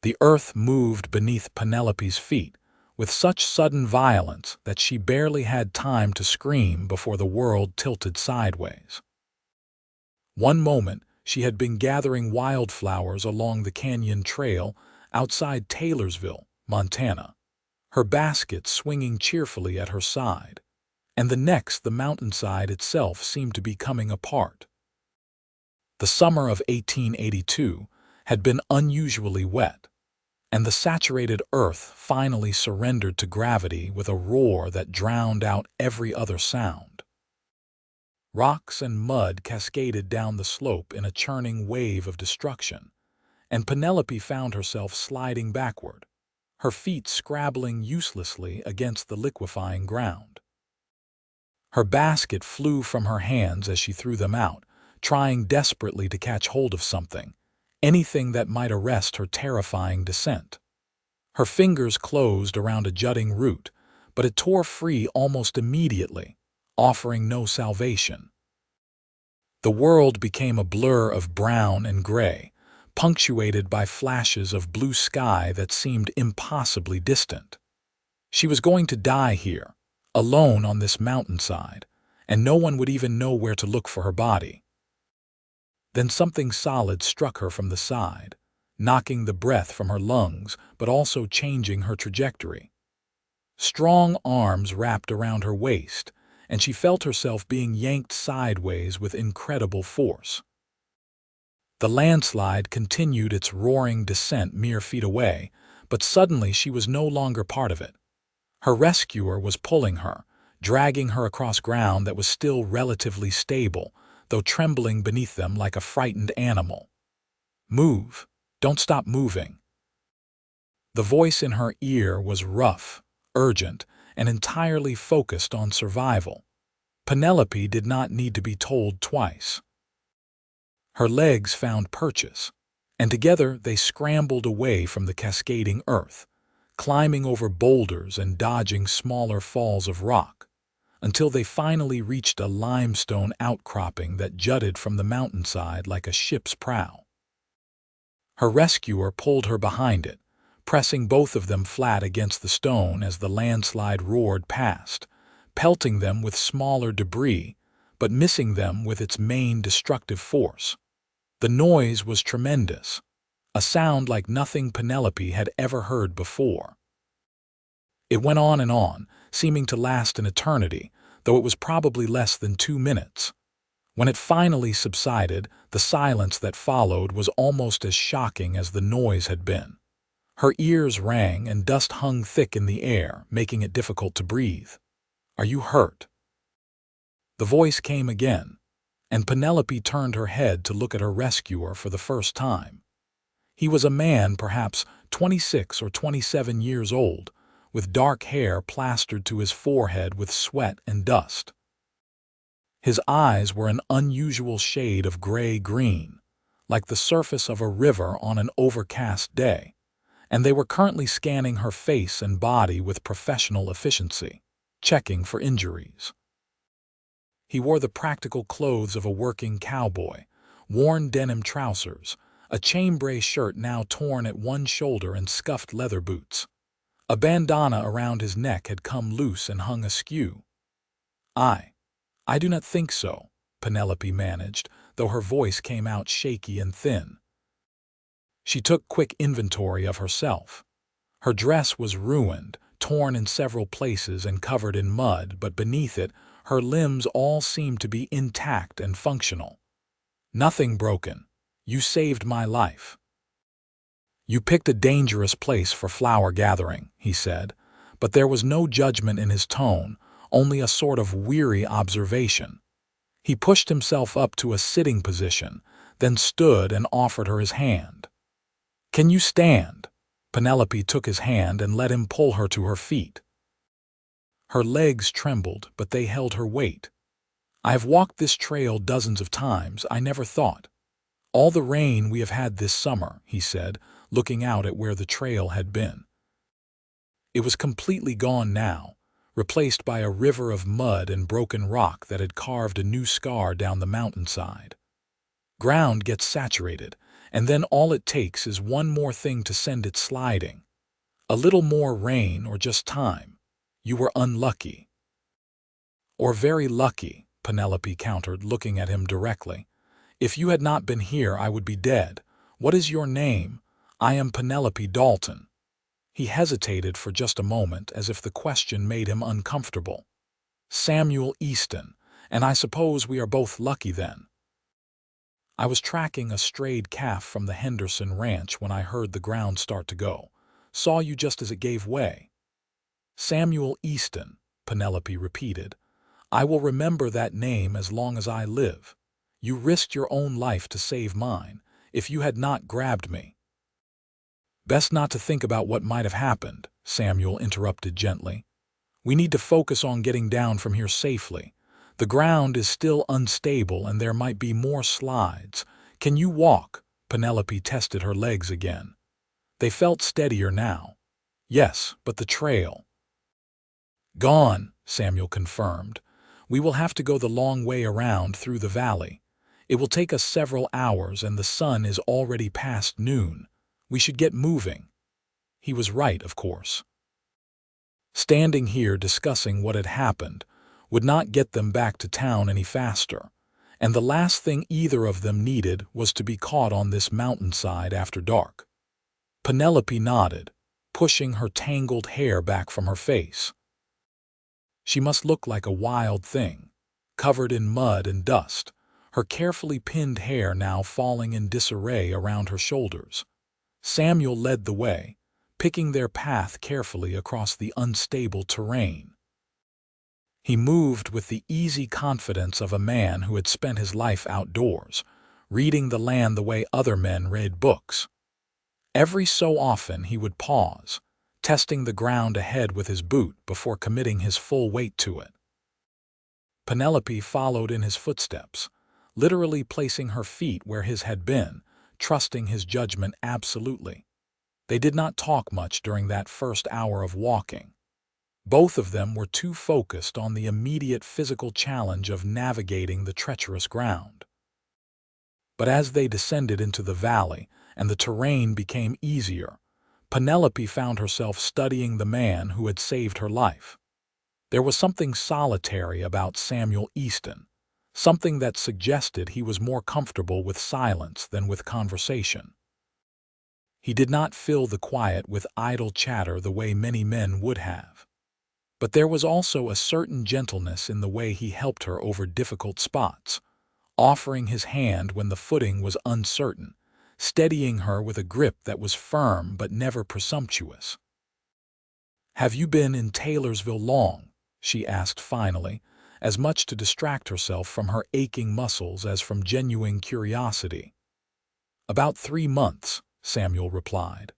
The earth moved beneath Penelope's feet with such sudden violence that she barely had time to scream before the world tilted sideways. One moment, she had been gathering wildflowers along the canyon trail outside Taylorsville, Montana, her basket swinging cheerfully at her side, and the next the mountainside itself seemed to be coming apart. The summer of 1882 had been unusually wet, and the saturated earth finally surrendered to gravity with a roar that drowned out every other sound. Rocks and mud cascaded down the slope in a churning wave of destruction, and Penelope found herself sliding backward, her feet scrabbling uselessly against the liquefying ground. Her basket flew from her hands as she threw them out, trying desperately to catch hold of something, anything that might arrest her terrifying descent. Her fingers closed around a jutting root, but it tore free almost immediately, offering no salvation. The world became a blur of brown and gray, punctuated by flashes of blue sky that seemed impossibly distant. She was going to die here, alone on this mountainside, and no one would even know where to look for her body. Then something solid struck her from the side, knocking the breath from her lungs but also changing her trajectory. Strong arms wrapped around her waist, and she felt herself being yanked sideways with incredible force. The landslide continued its roaring descent mere feet away, but suddenly she was no longer part of it. Her rescuer was pulling her, dragging her across ground that was still relatively stable, though trembling beneath them like a frightened animal. "Move! Don't stop moving." The voice in her ear was rough, urgent, and entirely focused on survival. Penelope did not need to be told twice. Her legs found purchase, and together they scrambled away from the cascading earth, climbing over boulders and dodging smaller falls of rock, until they finally reached a limestone outcropping that jutted from the mountainside like a ship's prow. Her rescuer pulled her behind it, pressing both of them flat against the stone as the landslide roared past, pelting them with smaller debris, but missing them with its main destructive force. The noise was tremendous, a sound like nothing Penelope had ever heard before. It went on, seeming to last an eternity, though it was probably less than 2 minutes. When it finally subsided, the silence that followed was almost as shocking as the noise had been. Her ears rang and dust hung thick in the air, making it difficult to breathe. "Are you hurt?" The voice came again, and Penelope turned her head to look at her rescuer for the first time. He was a man perhaps 26 or 27 years old, with dark hair plastered to his forehead with sweat and dust. His eyes were an unusual shade of gray-green, like the surface of a river on an overcast day, and they were currently scanning her face and body with professional efficiency, checking for injuries. He wore the practical clothes of a working cowboy, worn denim trousers, a chambray shirt now torn at one shoulder and scuffed leather boots. A bandana around his neck had come loose and hung askew. I do not think so," Penelope managed, though her voice came out shaky and thin. She took quick inventory of herself. Her dress was ruined, torn in several places and covered in mud, but beneath it, her limbs all seemed to be intact and functional. "Nothing broken. You saved my life." "You picked a dangerous place for flower gathering," he said, but there was no judgment in his tone, only a sort of weary observation. He pushed himself up to a sitting position, then stood and offered her his hand. "Can you stand?" Penelope took his hand and let him pull her to her feet. Her legs trembled, but they held her weight. "I have walked this trail dozens of times. I never thought. All the rain we have had this summer," he said, looking out at where the trail had been. It was completely gone now, replaced by a river of mud and broken rock that had carved a new scar down the mountainside. Ground gets saturated, And then all it takes is one more thing to send it sliding. A little more rain or just time. You were unlucky. Or very lucky, Penelope countered, looking at him directly. If you had not been here, I would be dead. What is your name? I am Penelope Dalton. He hesitated for just a moment, as if the question made him uncomfortable. Samuel Easton, and I suppose we are both lucky then. I was tracking a strayed calf from the Henderson ranch when I heard the ground start to go. Saw you just as it gave way. Samuel Easton, Penelope repeated. I will remember that name as long as I live. You risked your own life to save mine. If you had not grabbed me. Best not to think about what might have happened, Samuel interrupted gently. We need to focus on getting down from here safely. The ground is still unstable and there might be more slides. Can you walk? Penelope tested her legs again. They felt steadier now. Yes, but the trail. Gone, Samuel confirmed. We will have to go the long way around through the valley. It will take us several hours and the sun is already past noon. We should get moving. He was right, of course. Standing here discussing what had happened would not get them back to town any faster, and the last thing either of them needed was to be caught on this mountainside after dark. Penelope nodded, pushing her tangled hair back from her face. She must look like a wild thing, covered in mud and dust, her carefully pinned hair now falling in disarray around her shoulders. Samuel led the way, picking their path carefully across the unstable terrain. He moved with the easy confidence of a man who had spent his life outdoors, reading the land the way other men read books. Every so often he would pause, testing the ground ahead with his boot before committing his full weight to it. Penelope followed in his footsteps, literally placing her feet where his had been, trusting his judgment absolutely. They did not talk much during that first hour of walking. Both of them were too focused on the immediate physical challenge of navigating the treacherous ground. But as they descended into the valley and the terrain became easier, Penelope found herself studying the man who had saved her life. There was something solitary about Samuel Easton, something that suggested he was more comfortable with silence than with conversation. He did not fill the quiet with idle chatter the way many men would have. But there was also a certain gentleness in the way he helped her over difficult spots, offering his hand when the footing was uncertain, steadying her with a grip that was firm but never presumptuous. "Have you been in Taylorsville long?" she asked finally, as much to distract herself from her aching muscles as from genuine curiosity. "About 3 months," Samuel replied.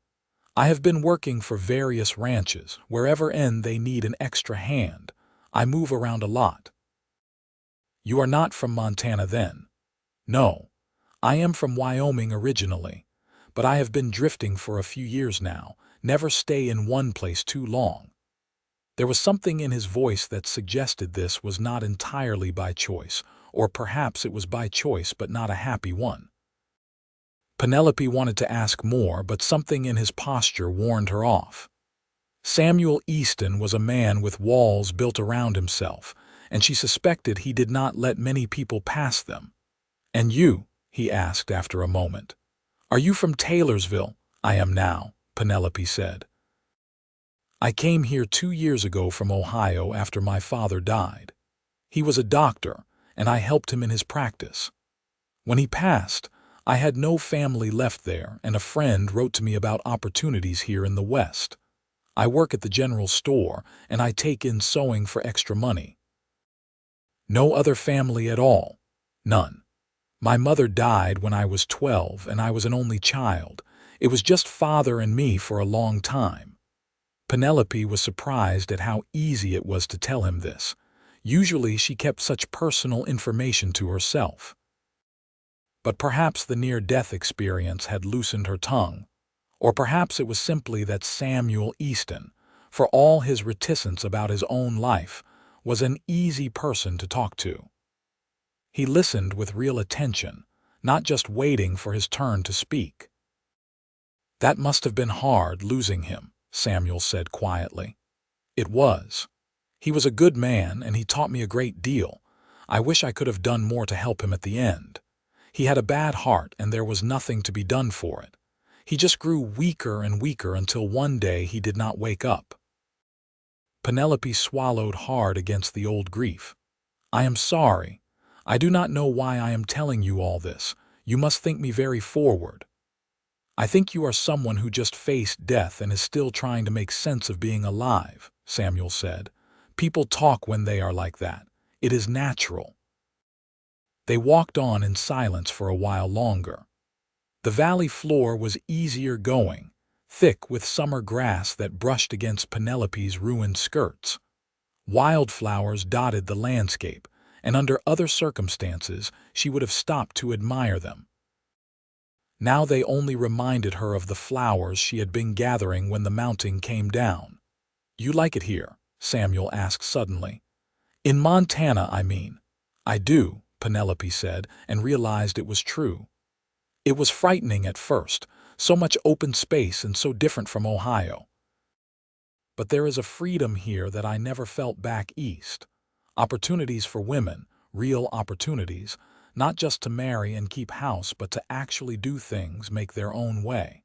"I have been working for various ranches, wherever they need an extra hand. I move around a lot." "You are not from Montana then?" "No. I am from Wyoming originally, but I have been drifting for a few years now, never stay in one place too long." There was something in his voice that suggested this was not entirely by choice, or perhaps it was by choice but not a happy one. Penelope wanted to ask more, but something in his posture warned her off. Samuel Easton was a man with walls built around himself, and she suspected he did not let many people pass them. "And you?" he asked after a moment. "Are you from Taylorsville?" "I am now," Penelope said. "I came here 2 years ago from Ohio after my father died. He was a doctor, and I helped him in his practice. When he passed, I had no family left there, and a friend wrote to me about opportunities here in the West. I work at the general store, and I take in sewing for extra money." "No other family at all?" "None. My mother died when I was 12, and I was an only child. It was just father and me for a long time." Penelope was surprised at how easy it was to tell him this. Usually she kept such personal information to herself. But perhaps the near-death experience had loosened her tongue, or perhaps it was simply that Samuel Easton, for all his reticence about his own life, was an easy person to talk to. He listened with real attention, not just waiting for his turn to speak. "That must have been hard, losing him," Samuel said quietly. "It was. He was a good man, and he taught me a great deal. I wish I could have done more to help him at the end. He had a bad heart, and there was nothing to be done for it. He just grew weaker and weaker until one day he did not wake up." Penelope swallowed hard against the old grief. "I am sorry. I do not know why I am telling you all this. You must think me very forward. I think you are someone who just faced death and is still trying to make sense of being alive," Samuel said. "People talk when they are like that. It is natural." They walked on in silence for a while longer. The valley floor was easier going, thick with summer grass that brushed against Penelope's ruined skirts. Wildflowers dotted the landscape, and under other circumstances she would have stopped to admire them. Now they only reminded her of the flowers she had been gathering when the mountain came down. "You like it here?" Samuel asked suddenly. "In Montana, I mean." "I do," Penelope said, and realized it was true. It was frightening at first, so much open space and so different from Ohio. "But there is a freedom here that I never felt back east. Opportunities for women, real opportunities, not just to marry and keep house but to actually do things, make their own way.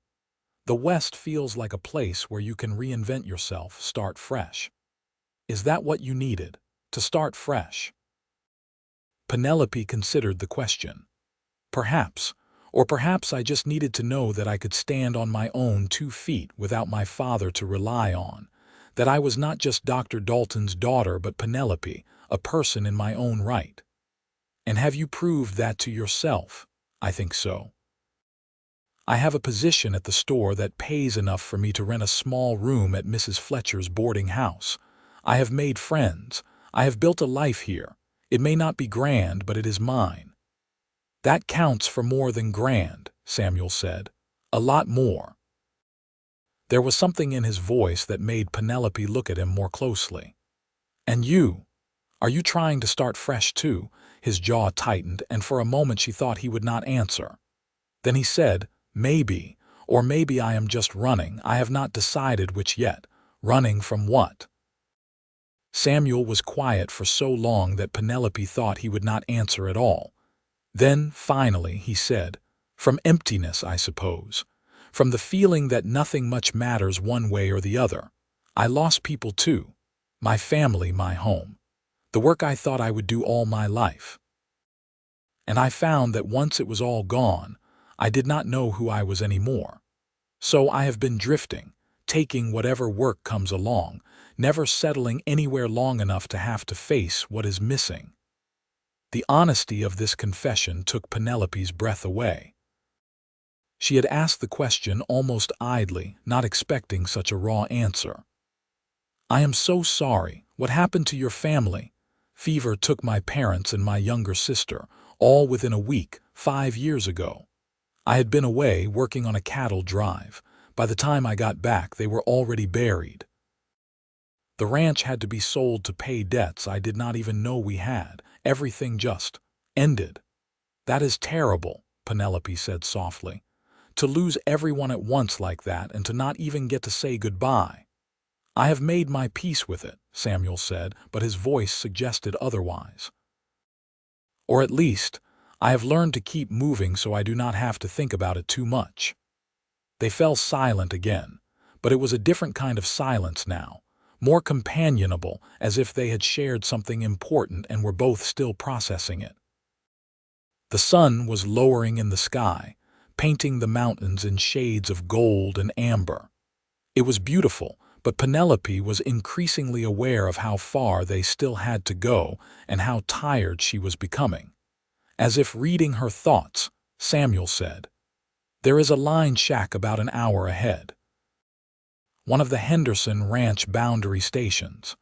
The West feels like a place where you can reinvent yourself, start fresh." "Is that what you needed, to start fresh?" Penelope considered the question. "Perhaps. Or perhaps I just needed to know that I could stand on my own 2 feet without my father to rely on, that I was not just Dr. Dalton's daughter but Penelope, a person in my own right." "And have you proved that to yourself?" "I think so. I have a position at the store that pays enough for me to rent a small room at Mrs. Fletcher's boarding house. I have made friends. I have built a life here. It may not be grand, but it is mine." "That counts for more than grand," Samuel said. "A lot more." There was something in his voice that made Penelope look at him more closely. "And you? Are you trying to start fresh too?" His jaw tightened, and for a moment she thought he would not answer. Then he said, "Maybe, or maybe I am just running. I have not decided which yet. Running from what?" Samuel was quiet for so long that Penelope thought he would not answer at all. Then, finally, he said, "From emptiness, I suppose. From the feeling that nothing much matters one way or the other. I lost people too. My family, my home. The work I thought I would do all my life. And I found that once it was all gone, I did not know who I was anymore. So I have been drifting, taking whatever work comes along, never settling anywhere long enough to have to face what is missing." The honesty of this confession took Penelope's breath away. She had asked the question almost idly, not expecting such a raw answer. "I am so sorry. What happened to your family?" "Fever took my parents and my younger sister, all within a week, 5 years ago. I had been away working on a cattle drive. By the time I got back, they were already buried. The ranch had to be sold to pay debts I did not even know we had. Everything just ended." "That is terrible," Penelope said softly. "To lose everyone at once like that and to not even get to say goodbye." "I have made my peace with it," Samuel said, but his voice suggested otherwise. "Or at least, I have learned to keep moving so I do not have to think about it too much." They fell silent again, but it was a different kind of silence now, more companionable, as if they had shared something important and were both still processing it. The sun was lowering in the sky, painting the mountains in shades of gold and amber. It was beautiful, but Penelope was increasingly aware of how far they still had to go and how tired she was becoming. As if reading her thoughts, Samuel said, "There is a line shack about an hour ahead. One of the Henderson Ranch boundary stations.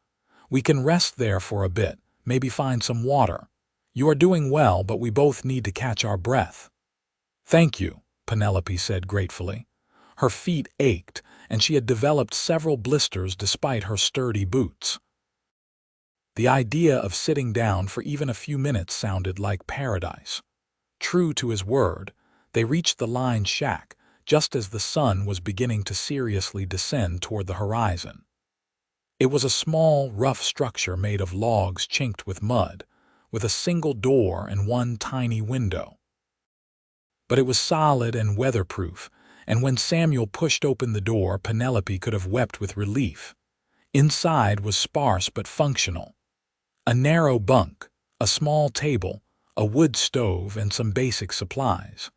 We can rest there for a bit, maybe find some water. You are doing well, but we both need to catch our breath." "Thank you," Penelope said gratefully. Her feet ached, and she had developed several blisters despite her sturdy boots. The idea of sitting down for even a few minutes sounded like paradise. True to his word, they reached the lined shack just as the sun was beginning to seriously descend toward the horizon. It was a small, rough structure made of logs chinked with mud, with a single door and one tiny window. But it was solid and weatherproof, and when Samuel pushed open the door, Penelope could have wept with relief. Inside was sparse but functional. A narrow bunk, a small table, a wood stove, and some basic supplies.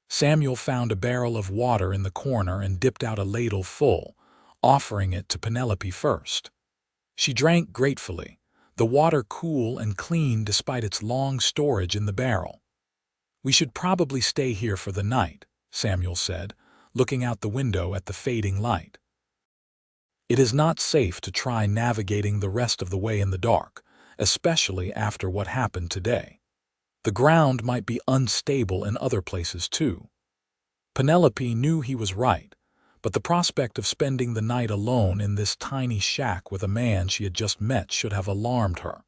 Samuel found a barrel of water in the corner and dipped out a ladle full, offering it to Penelope first. She drank gratefully, the water cool and clean despite its long storage in the barrel. "We should probably stay here for the night," Samuel said, looking out the window at the fading light. "It is not safe to try navigating the rest of the way in the dark, especially after what happened today. The ground might be unstable in other places too." Penelope knew he was right, but the prospect of spending the night alone in this tiny shack with a man she had just met should have alarmed her.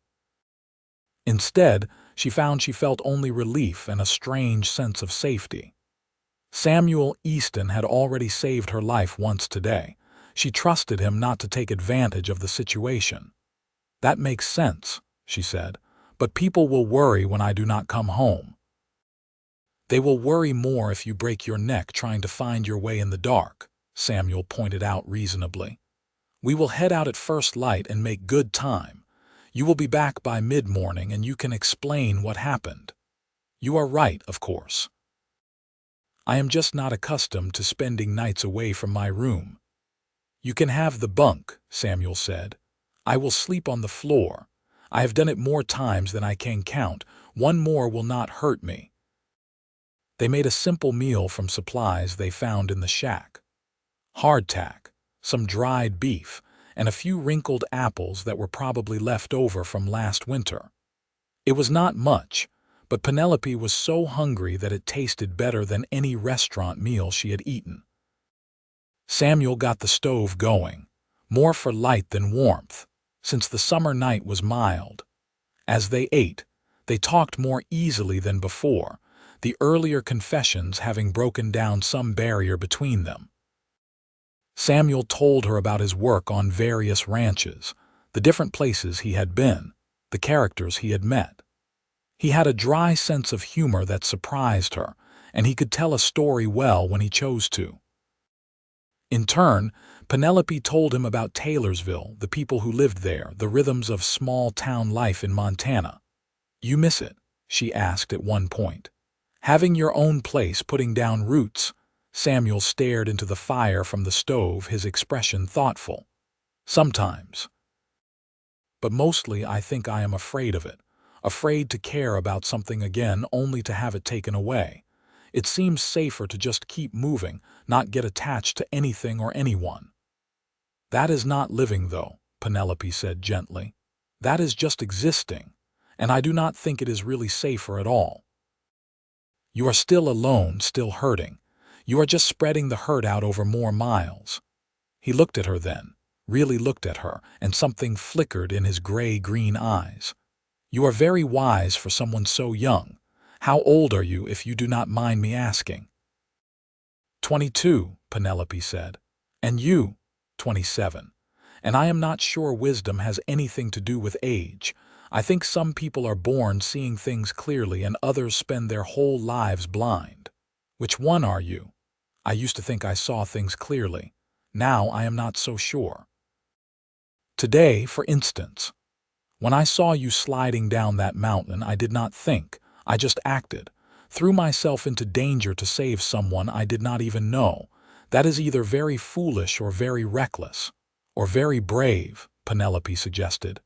Instead, she found she felt only relief and a strange sense of safety. Samuel Easton had already saved her life once today. She trusted him not to take advantage of the situation. "That makes sense," she said, "but people will worry when I do not come home." "They will worry more if you break your neck trying to find your way in the dark," Samuel pointed out reasonably. "We will head out at first light and make good time. You will be back by mid-morning and you can explain what happened. You are right, of course. I am just not accustomed to spending nights away from my room." "You can have the bunk," Samuel said. "I will sleep on the floor. I have done it more times than I can count. One more will not hurt me." They made a simple meal from supplies they found in the shack. Hardtack, some dried beef, and a few wrinkled apples that were probably left over from last winter. It was not much, but Penelope was so hungry that it tasted better than any restaurant meal she had eaten. Samuel got the stove going, more for light than warmth, since the summer night was mild. As they ate, they talked more easily than before, the earlier confessions having broken down some barrier between them. Samuel told her about his work on various ranches, the different places he had been, the characters he had met. He had a dry sense of humor that surprised her, and he could tell a story well when he chose to. In turn, Penelope told him about Taylorsville, the people who lived there, the rhythms of small-town life in Montana. "You miss it?" she asked at one point. "Having your own place, putting down roots?" Samuel stared into the fire from the stove, his expression thoughtful. "Sometimes. But mostly I think I am afraid of it, afraid to care about something again only to have it taken away. It seems safer to just keep moving, not get attached to anything or anyone." "That is not living, though," Penelope said gently. "That is just existing, and I do not think it is really safer at all. You are still alone, still hurting. You are just spreading the hurt out over more miles." He looked at her then, really looked at her, and something flickered in his gray-green eyes. "You are very wise for someone so young. How old are you, if you do not mind me asking?" 22, Penelope said. "And you?" 27. "And I am not sure wisdom has anything to do with age. I think some people are born seeing things clearly and others spend their whole lives blind. Which one are you? I used to think I saw things clearly. Now I am not so sure. Today, for instance, when I saw you sliding down that mountain, I did not think. I just acted, threw myself into danger to save someone I did not even know. That is either very foolish or very reckless. Or very brave," Penelope suggested.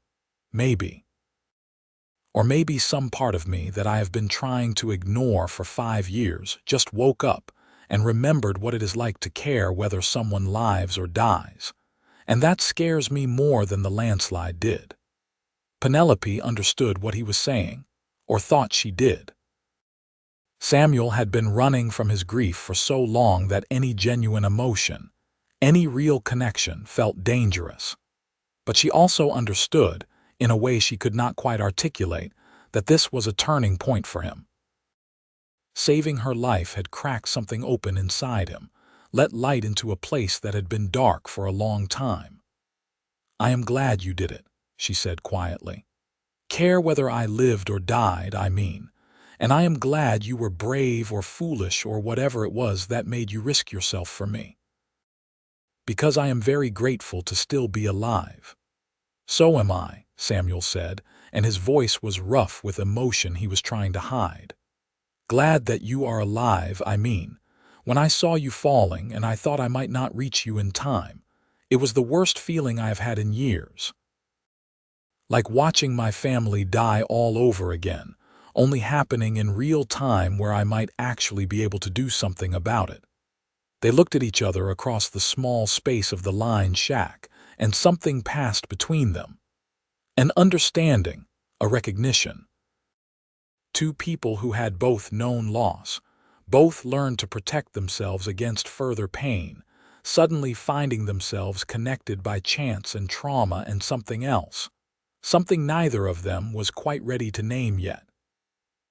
"Maybe. Or maybe some part of me that I have been trying to ignore for 5 years just woke up and remembered what it is like to care whether someone lives or dies. And that scares me more than the landslide did." Penelope understood what he was saying, or thought she did. Samuel had been running from his grief for so long that any genuine emotion, any real connection, felt dangerous. But she also understood, in a way she could not quite articulate, that this was a turning point for him. Saving her life had cracked something open inside him, let light into a place that had been dark for a long time. "I am glad you did it," she said quietly. "Care whether I lived or died, I mean. And I am glad you were brave or foolish or whatever it was that made you risk yourself for me. Because I am very grateful to still be alive." "So am I," Samuel said, and his voice was rough with emotion he was trying to hide. "Glad that you are alive, I mean. When I saw you falling and I thought I might not reach you in time, it was the worst feeling I have had in years. Like watching my family die all over again, only happening in real time where I might actually be able to do something about it." They looked at each other across the small space of the lined shack, and something passed between them. An understanding, a recognition. Two people who had both known loss, both learned to protect themselves against further pain, suddenly finding themselves connected by chance and trauma and something else, something neither of them was quite ready to name yet.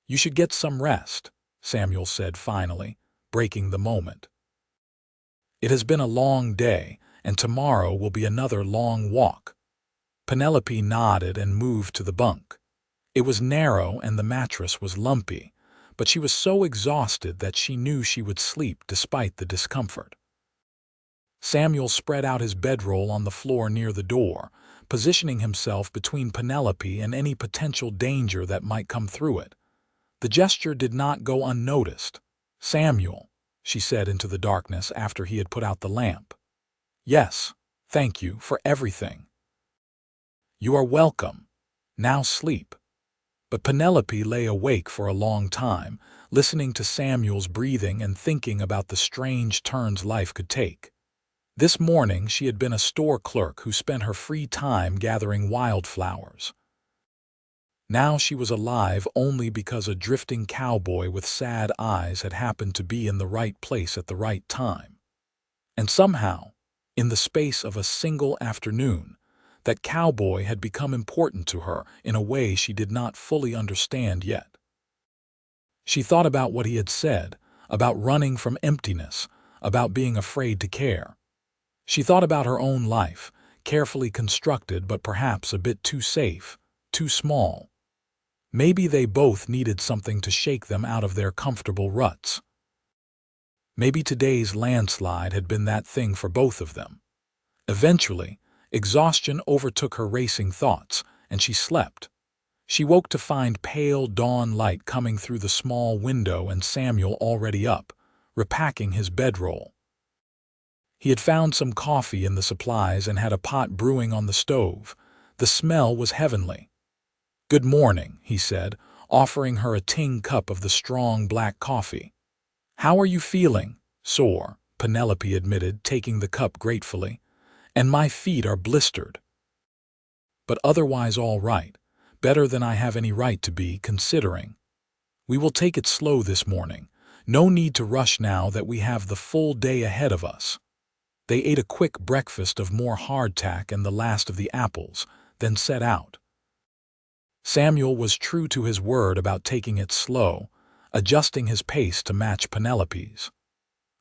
"You should get some rest," Samuel said finally, breaking the moment. "It has been a long day, and tomorrow will be another long walk." Penelope nodded and moved to the bunk. It was narrow and the mattress was lumpy, but she was so exhausted that she knew she would sleep despite the discomfort. Samuel spread out his bedroll on the floor near the door, positioning himself between Penelope and any potential danger that might come through it. The gesture did not go unnoticed. "Samuel," she said into the darkness after he had put out the lamp. "Yes, thank you for everything." "You are welcome. Now sleep." But Penelope lay awake for a long time, listening to Samuel's breathing and thinking about the strange turns life could take. This morning she had been a store clerk who spent her free time gathering wildflowers. Now she was alive only because a drifting cowboy with sad eyes had happened to be in the right place at the right time. And somehow, in the space of a single afternoon, that cowboy had become important to her in a way she did not fully understand yet. She thought about what he had said, about running from emptiness, about being afraid to care. She thought about her own life, carefully constructed but perhaps a bit too safe, too small. Maybe they both needed something to shake them out of their comfortable ruts. Maybe today's landslide had been that thing for both of them. Eventually, exhaustion overtook her racing thoughts, and she slept. She woke to find pale dawn light coming through the small window and Samuel already up, repacking his bedroll. He had found some coffee in the supplies and had a pot brewing on the stove. The smell was heavenly. "Good morning," he said, offering her a tin cup of the strong black coffee. "How are you feeling?" "Sore," Penelope admitted, taking the cup gratefully. "And my feet are blistered. But otherwise all right, better than I have any right to be, considering. We will take it slow this morning. No need to rush now that we have the full day ahead of us." They ate a quick breakfast of more hardtack and the last of the apples, then set out. Samuel was true to his word about taking it slow, adjusting his pace to match Penelope's.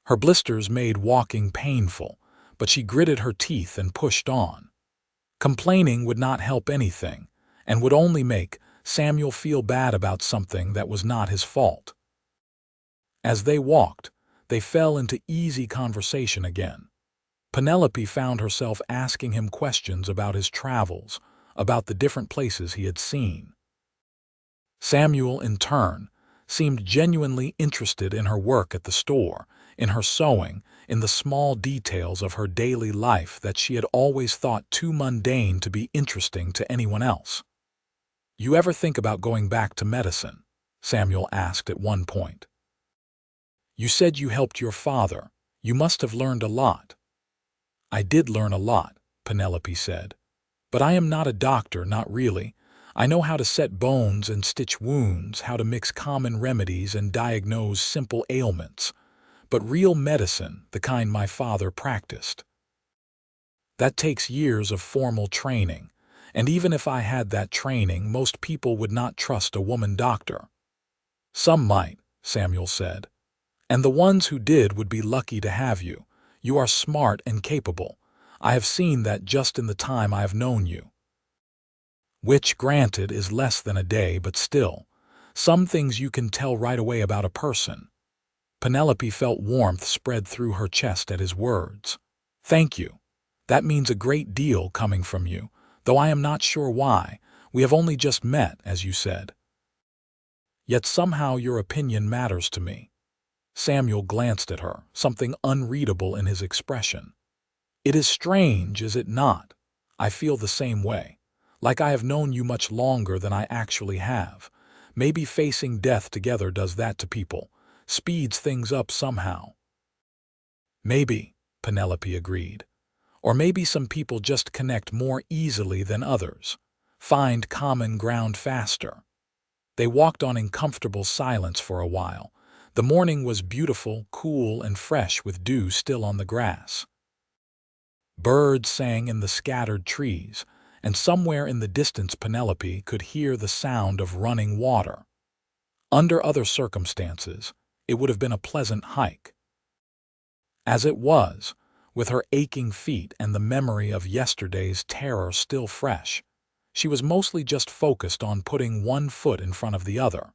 Her blisters made walking painful, but she gritted her teeth and pushed on. Complaining would not help anything, and would only make Samuel feel bad about something that was not his fault. As they walked, they fell into easy conversation again. Penelope found herself asking him questions about his travels, about the different places he had seen. Samuel, in turn, seemed genuinely interested in her work at the store, in her sewing, in the small details of her daily life that she had always thought too mundane to be interesting to anyone else. "You ever think about going back to medicine?" Samuel asked at one point. "You said you helped your father. You must have learned a lot." "I did learn a lot," Penelope said. "But I am not a doctor, not really. I know how to set bones and stitch wounds, how to mix common remedies and diagnose simple ailments. But real medicine, the kind my father practiced, that takes years of formal training. And even if I had that training, most people would not trust a woman doctor." "Some might," Samuel said. "And the ones who did would be lucky to have you. You are smart and capable. I have seen that just in the time I have known you." Which, granted, is less than a day, but still, some things you can tell right away about a person. Penelope felt warmth spread through her chest at his words. "Thank you. That means a great deal coming from you, though I am not sure why. We have only just met, as you said. Yet somehow your opinion matters to me." Samuel glanced at her, something unreadable in his expression. "It is strange, is it not? I feel the same way. Like I have known you much longer than I actually have. Maybe facing death together does that to people, speeds things up somehow." "Maybe," Penelope agreed. "Or maybe some people just connect more easily than others, find common ground faster." They walked on in comfortable silence for a while. The morning was beautiful, cool, and fresh with dew still on the grass. Birds sang in the scattered trees, and somewhere in the distance Penelope could hear the sound of running water. Under other circumstances, it would have been a pleasant hike. As it was, with her aching feet and the memory of yesterday's terror still fresh, she was mostly just focused on putting one foot in front of the other.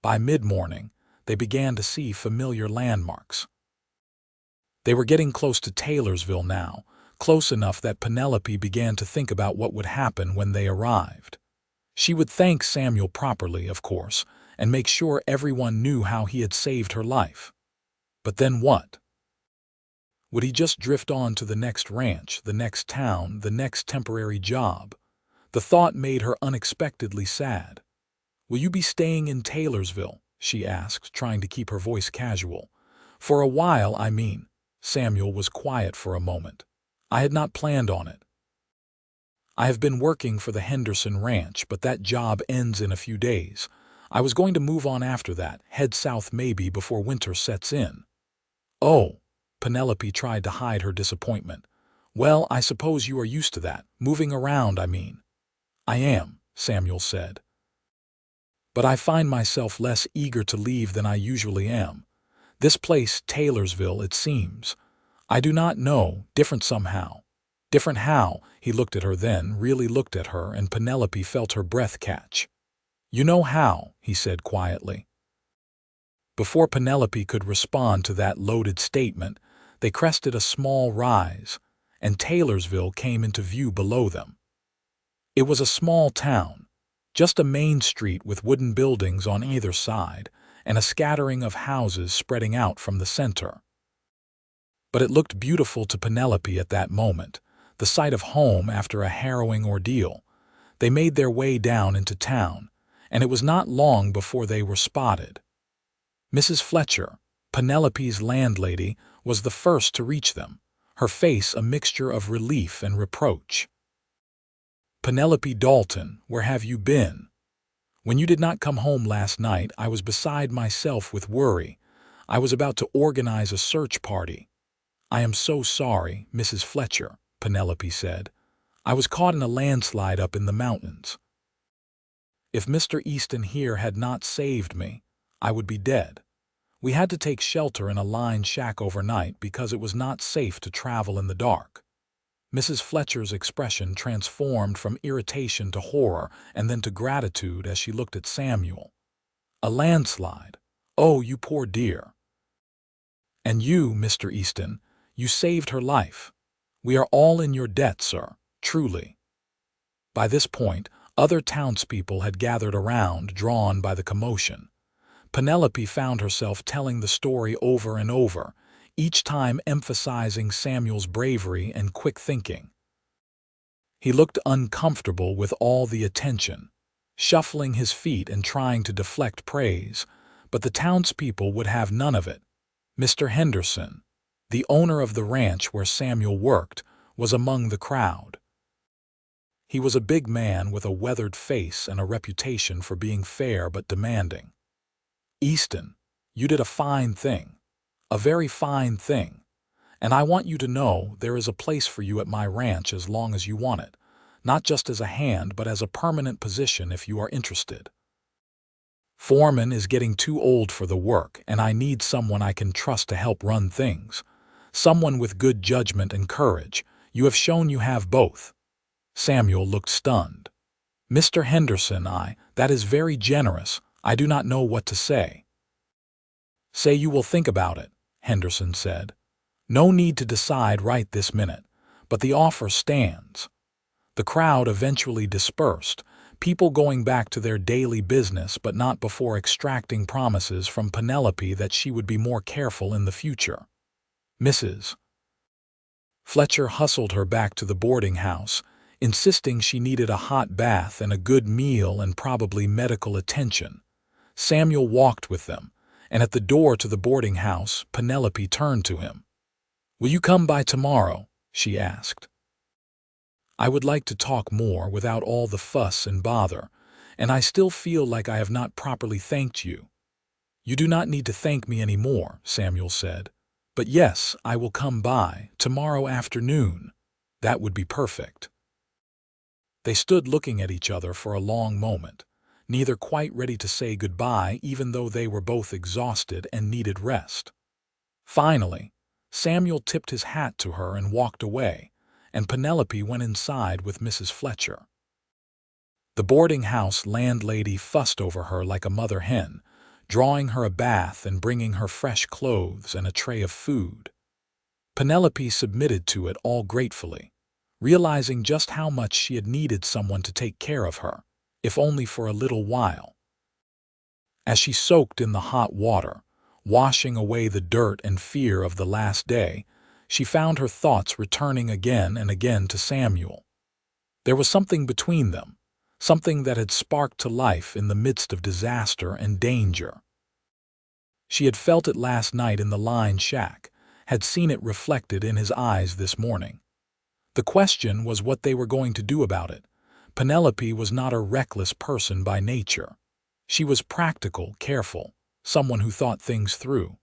By mid-morning, they began to see familiar landmarks. They were getting close to Taylorsville now, close enough that Penelope began to think about what would happen when they arrived. She would thank Samuel properly, of course, and make sure everyone knew how he had saved her life. But then what? Would he just drift on to the next ranch, the next town, the next temporary job? The thought made her unexpectedly sad. "Will you be staying in Taylorsville?" she asked, trying to keep her voice casual. "For a while, I mean." Samuel was quiet for a moment. "I had not planned on it. I have been working for the Henderson Ranch, but that job ends in a few days. I was going to move on after that, head south maybe before winter sets in." "Oh," Penelope tried to hide her disappointment. "Well, I suppose you are used to that, moving around, I mean." "I am," Samuel said. "But I find myself less eager to leave than I usually am. This place, Taylorsville, it seems, I do not know, different somehow." "Different how?" He looked at her then, really looked at her, and Penelope felt her breath catch. "You know how," he said quietly. Before Penelope could respond to that loaded statement, they crested a small rise, and Taylorsville came into view below them. It was a small town, just a main street with wooden buildings on either side, and a scattering of houses spreading out from the center. But it looked beautiful to Penelope at that moment, the sight of home after a harrowing ordeal. They made their way down into town, and it was not long before they were spotted. Mrs. Fletcher, Penelope's landlady, was the first to reach them, her face a mixture of relief and reproach. "Penelope Dalton, where have you been? When you did not come home last night, I was beside myself with worry. I was about to organize a search party." "I am so sorry, Mrs. Fletcher," Penelope said. "I was caught in a landslide up in the mountains. If Mr. Easton here had not saved me, I would be dead. We had to take shelter in a lined shack overnight because it was not safe to travel in the dark." Mrs. Fletcher's expression transformed from irritation to horror and then to gratitude as she looked at Samuel. "A landslide? Oh, you poor dear. And you, Mr. Easton, you saved her life. We are all in your debt, sir, truly." By this point, other townspeople had gathered around, drawn by the commotion. Penelope found herself telling the story over and over, each time emphasizing Samuel's bravery and quick thinking. He looked uncomfortable with all the attention, shuffling his feet and trying to deflect praise, but the townspeople would have none of it. Mr. Henderson, the owner of the ranch where Samuel worked, was among the crowd. He was a big man with a weathered face and a reputation for being fair but demanding. "Easton, you did a fine thing, a very fine thing, and I want you to know there is a place for you at my ranch as long as you want it, not just as a hand but as a permanent position if you are interested." Foreman is getting too old for the work, and I need someone I can trust to help run things. Someone with good judgment and courage. You have shown you have both." Samuel looked stunned. "Mr. Henderson, that is very generous. I do not know what to say." "Say you will think about it," Henderson said. "No need to decide right this minute, but the offer stands." The crowd eventually dispersed, people going back to their daily business but not before extracting promises from Penelope that she would be more careful in the future. Mrs. Fletcher hustled her back to the boarding house, insisting she needed a hot bath and a good meal and probably medical attention. Samuel walked with them, and at the door to the boarding house, Penelope turned to him. "Will you come by tomorrow?" she asked. "I would like to talk more without all the fuss and bother, and I still feel like I have not properly thanked you." "You do not need to thank me any more," Samuel said. "But yes, I will come by tomorrow afternoon. That would be perfect." They stood looking at each other for a long moment, neither quite ready to say goodbye even though they were both exhausted and needed rest. Finally, Samuel tipped his hat to her and walked away, and Penelope went inside with Mrs. Fletcher. The boarding house landlady fussed over her like a mother hen, drawing her a bath and bringing her fresh clothes and a tray of food. Penelope submitted to it all gratefully, realizing just how much she had needed someone to take care of her, if only for a little while. As she soaked in the hot water, washing away the dirt and fear of the last day, she found her thoughts returning again and again to Samuel. There was something between them, something that had sparked to life in the midst of disaster and danger. She had felt it last night in the line shack, had seen it reflected in his eyes this morning. The question was what they were going to do about it. Penelope was not a reckless person by nature. She was practical, careful, someone who thought things through.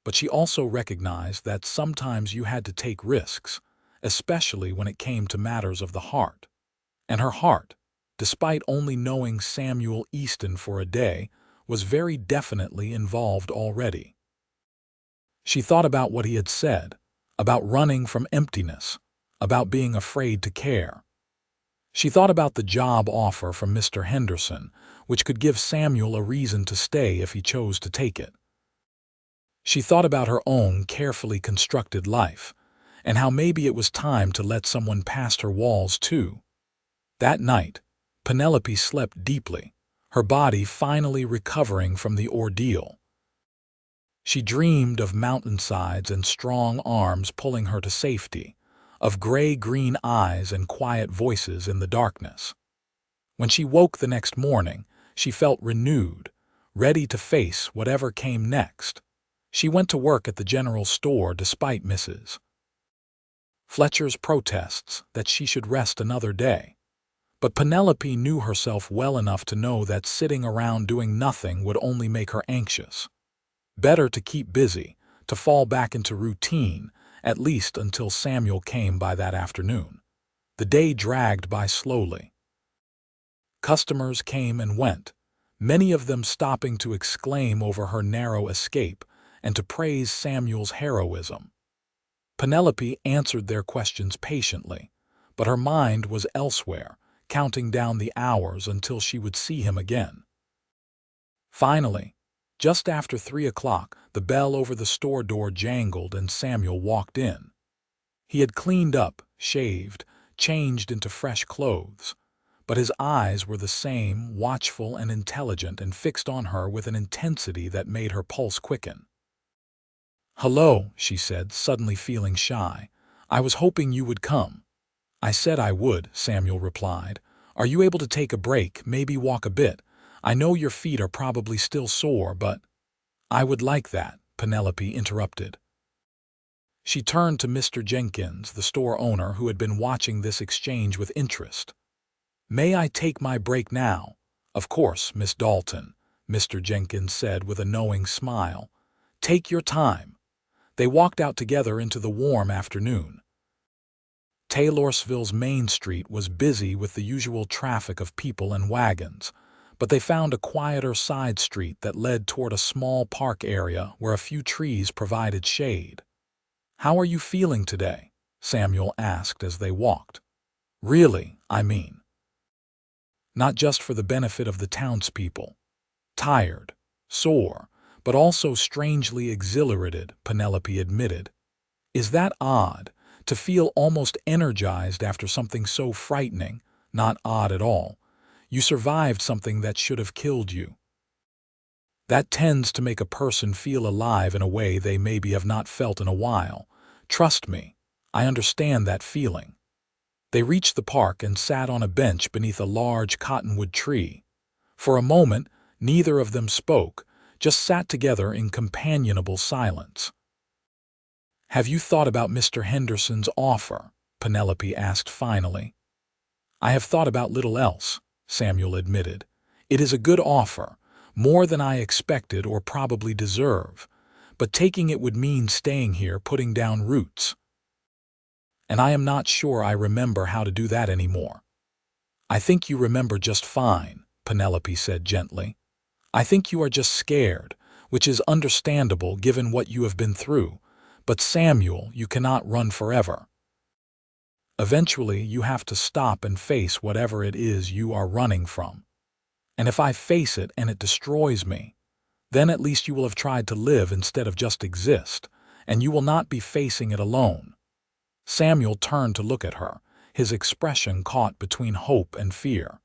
But she also recognized that sometimes you had to take risks, especially when it came to matters of the heart. And her heart, despite only knowing Samuel Easton for a day, was very definitely involved already. She thought about what he had said, about running from emptiness, about being afraid to care. She thought about the job offer from Mr. Henderson, which could give Samuel a reason to stay if he chose to take it. She thought about her own carefully constructed life, and how maybe it was time to let someone past her walls too. That night, Penelope slept deeply, her body finally recovering from the ordeal. She dreamed of mountainsides and strong arms pulling her to safety, of gray-green eyes and quiet voices in the darkness. When she woke the next morning, she felt renewed, ready to face whatever came next. She went to work at the general store despite Mrs. Fletcher's protests that she should rest another day. But Penelope knew herself well enough to know that sitting around doing nothing would only make her anxious. Better to keep busy, to fall back into routine, at least until Samuel came by that afternoon. The day dragged by slowly. Customers came and went, many of them stopping to exclaim over her narrow escape and to praise Samuel's heroism. Penelope answered their questions patiently, but her mind was elsewhere, counting down the hours until she would see him again. Finally, just after 3 o'clock, the bell over the store door jangled and Samuel walked in. He had cleaned up, shaved, changed into fresh clothes, but his eyes were the same, watchful and intelligent, and fixed on her with an intensity that made her pulse quicken. "Hello," she said, suddenly feeling shy. "I was hoping you would come." "I said I would," Samuel replied. "Are you able to take a break, maybe walk a bit? I know your feet are probably still sore, but—" "I would like that," Penelope interrupted. She turned to Mr. Jenkins, the store owner, who had been watching this exchange with interest. "May I take my break now?" "Of course, Miss Dalton," Mr. Jenkins said with a knowing smile. "Take your time." They walked out together into the warm afternoon. Taylorsville's Main Street was busy with the usual traffic of people and wagons, but they found a quieter side street that led toward a small park area where a few trees provided shade. "How are you feeling today?" Samuel asked as they walked. "Really, I mean. Not just for the benefit of the townspeople. Tired, sore, but also strangely exhilarated," Penelope admitted. "Is that odd, to feel almost energized after something so frightening?" "Not odd at all. You survived something that should have killed you. That tends to make a person feel alive in a way they maybe have not felt in a while. Trust me, I understand that feeling." They reached the park and sat on a bench beneath a large cottonwood tree. For a moment, neither of them spoke, just sat together in companionable silence. "Have you thought about Mr. Henderson's offer?" Penelope asked finally. "I have thought about little else," Samuel admitted. "It is a good offer, more than I expected or probably deserve, but taking it would mean staying here, putting down roots. And I am not sure I remember how to do that anymore." "I think you remember just fine," Penelope said gently. "I think you are just scared, which is understandable given what you have been through. But Samuel, you cannot run forever. Eventually, you have to stop and face whatever it is you are running from. And if I face it and it destroys me, then at least you will have tried to live instead of just exist, and you will not be facing it alone." Samuel turned to look at her, his expression caught between hope and fear.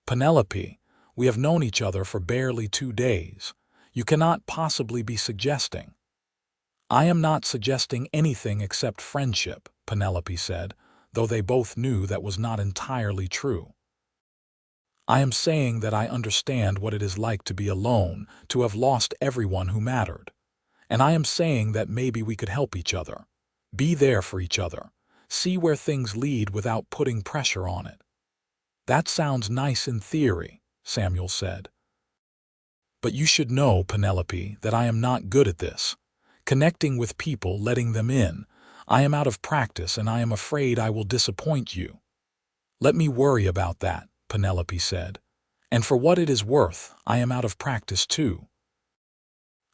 "Penelope, we have known each other for barely 2 days. You cannot possibly be suggesting—" "I am not suggesting anything except friendship," Penelope said, though they both knew that was not entirely true. "I am saying that I understand what it is like to be alone, to have lost everyone who mattered. And I am saying that maybe we could help each other. Be there for each other. See where things lead without putting pressure on it." "That sounds nice in theory," Samuel said. "But you should know, Penelope, that I am not good at this. Connecting with people, letting them in. I am out of practice and I am afraid I will disappoint you." "Let me worry about that," Penelope said. "And for what it is worth, I am out of practice too.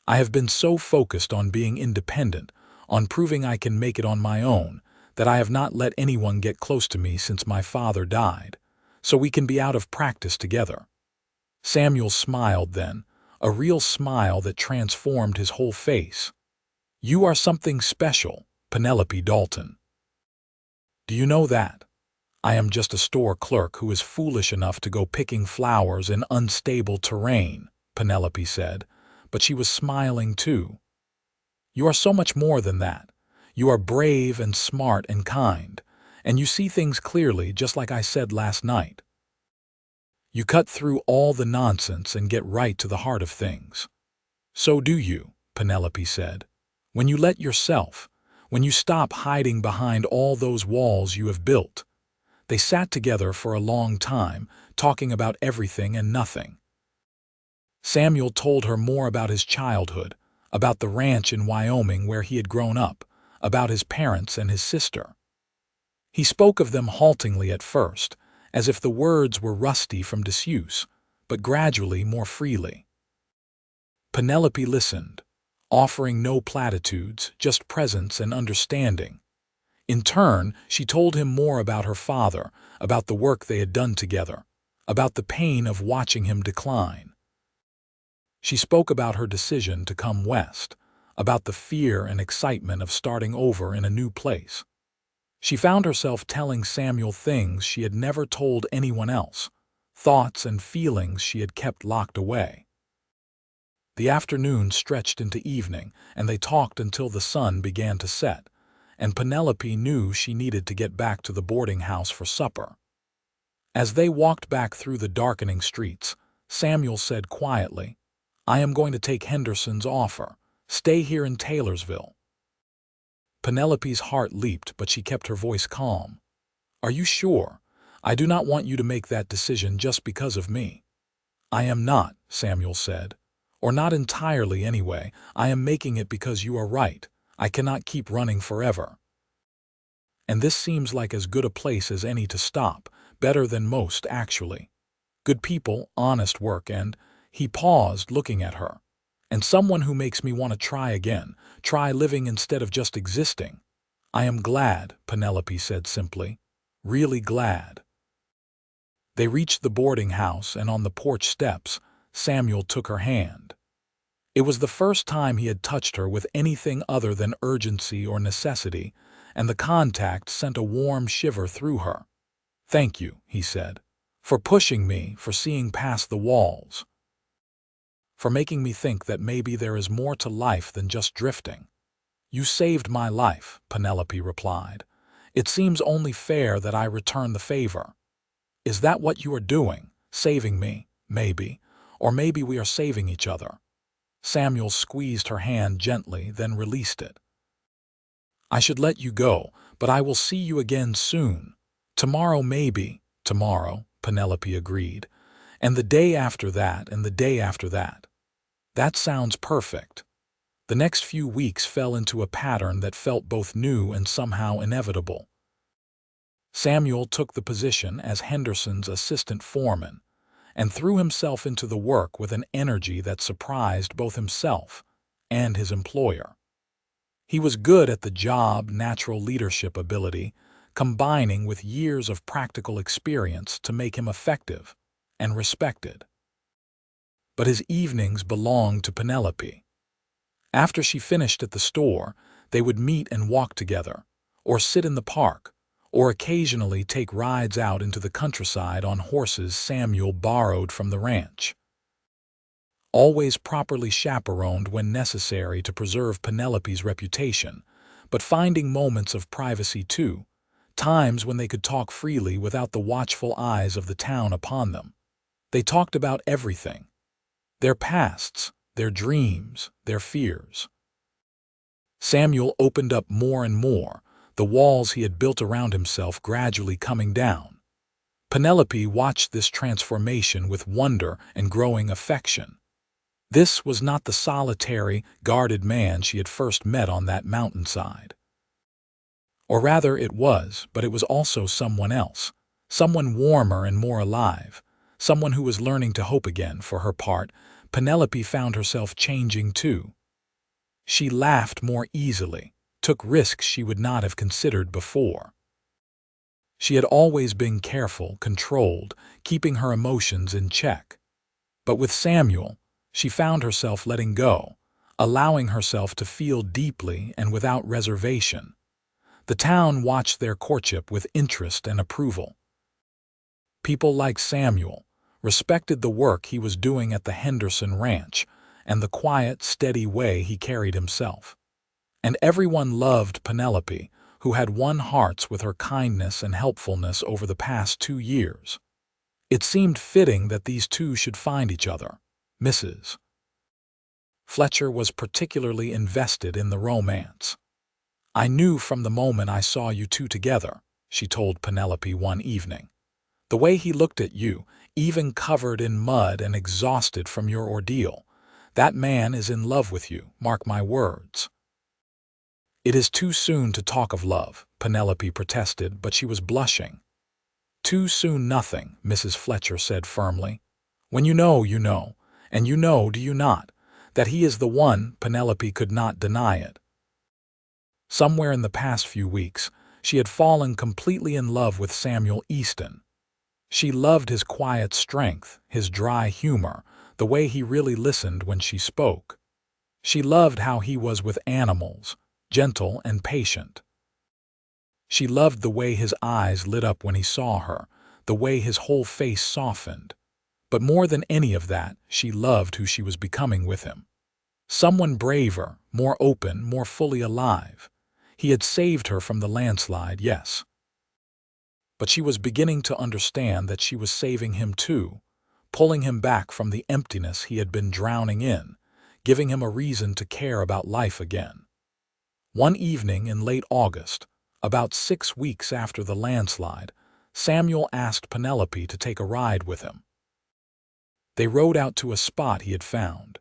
I have been so focused on being independent, on proving I can make it on my own, that I have not let anyone get close to me since my father died, so we can be out of practice together." Samuel smiled then, a real smile that transformed his whole face. "You are something special, Penelope Dalton. Do you know that? I am just a store clerk who is foolish enough to go picking flowers in unstable terrain," Penelope said, but she was smiling too. "You are so much more than that. You are brave and smart and kind, and you see things clearly just like I said last night. You cut through all the nonsense and get right to the heart of things." "So do you," Penelope said. "When you let yourself, when you stop hiding behind all those walls you have built." They sat together for a long time, talking about everything and nothing. Samuel told her more about his childhood, about the ranch in Wyoming where he had grown up, about his parents and his sister. He spoke of them haltingly at first, as if the words were rusty from disuse, but gradually more freely. Penelope listened, offering no platitudes, just presence and understanding. In turn, she told him more about her father, about the work they had done together, about the pain of watching him decline. She spoke about her decision to come west, about the fear and excitement of starting over in a new place. She found herself telling Samuel things she had never told anyone else, thoughts and feelings she had kept locked away. The afternoon stretched into evening, and they talked until the sun began to set, and Penelope knew she needed to get back to the boarding house for supper. As they walked back through the darkening streets, Samuel said quietly, "I am going to take Henderson's offer. Stay here in Taylorsville." Penelope's heart leaped, but she kept her voice calm. "Are you sure? I do not want you to make that decision just because of me." "I am not," Samuel said. "Or not entirely anyway. I am making it because you are right. I cannot keep running forever. And this seems like as good a place as any to stop, better than most, actually. Good people, honest work, and he paused, looking at her. And someone who makes me want to try again, try living instead of just existing. I am glad, Penelope said simply. Really glad. They reached the boarding house, and on the porch steps, Samuel took her hand. It was the first time he had touched her with anything other than urgency or necessity, and the contact sent a warm shiver through her. "Thank you," he said, "for pushing me, for seeing past the walls, for making me think that maybe there is more to life than just drifting." "You saved my life," Penelope replied. "It seems only fair that I return the favor." "Is that what you are doing? Saving me, maybe, or maybe we are saving each other." Samuel squeezed her hand gently, then released it. "I should let you go, but I will see you again soon. Tomorrow maybe." "Tomorrow," Penelope agreed. "And the day after that, and the day after that." "That sounds perfect." The next few weeks fell into a pattern that felt both new and somehow inevitable. Samuel took the position as Henderson's assistant foreman, and threw himself into the work with an energy that surprised both himself and his employer. He was good at the job, natural leadership ability, combining with years of practical experience to make him effective and respected. But his evenings belonged to Penelope. After she finished at the store, they would meet and walk together, or sit in the park, or occasionally take rides out into the countryside on horses Samuel borrowed from the ranch. Always properly chaperoned when necessary to preserve Penelope's reputation, but finding moments of privacy too, times when they could talk freely without the watchful eyes of the town upon them. They talked about everything: their pasts, their dreams, their fears. Samuel opened up more and more, the walls he had built around himself gradually coming down. Penelope watched this transformation with wonder and growing affection. This was not the solitary, guarded man she had first met on that mountainside. Or rather it was, but it was also someone else, someone warmer and more alive, someone who was learning to hope again. For her part, Penelope found herself changing too. She laughed more easily, took risks she would not have considered before. She had always been careful, controlled, keeping her emotions in check. But with Samuel, she found herself letting go, allowing herself to feel deeply and without reservation. The town watched their courtship with interest and approval. People like Samuel respected the work he was doing at the Henderson ranch and the quiet, steady way he carried himself. And everyone loved Penelope, who had won hearts with her kindness and helpfulness over the past 2 years. It seemed fitting that these two should find each other. Mrs. Fletcher was particularly invested in the romance. "I knew from the moment I saw you two together," she told Penelope one evening. "The way he looked at you, even covered in mud and exhausted from your ordeal. That man is in love with you, mark my words." "It is too soon to talk of love," Penelope protested, but she was blushing. "Too soon nothing," Mrs. Fletcher said firmly. "When you know, you know. And you know, do you not, that he is the one?" Penelope could not deny it. Somewhere in the past few weeks, she had fallen completely in love with Samuel Easton. She loved his quiet strength, his dry humor, the way he really listened when she spoke. She loved how he was with animals, gentle and patient. She loved the way his eyes lit up when he saw her, the way his whole face softened. But more than any of that, she loved who she was becoming with him. Someone braver, more open, more fully alive. He had saved her from the landslide, yes. But she was beginning to understand that she was saving him too, pulling him back from the emptiness he had been drowning in, giving him a reason to care about life again. One evening in late August, about 6 weeks after the landslide, Samuel asked Penelope to take a ride with him. They rode out to a spot he had found,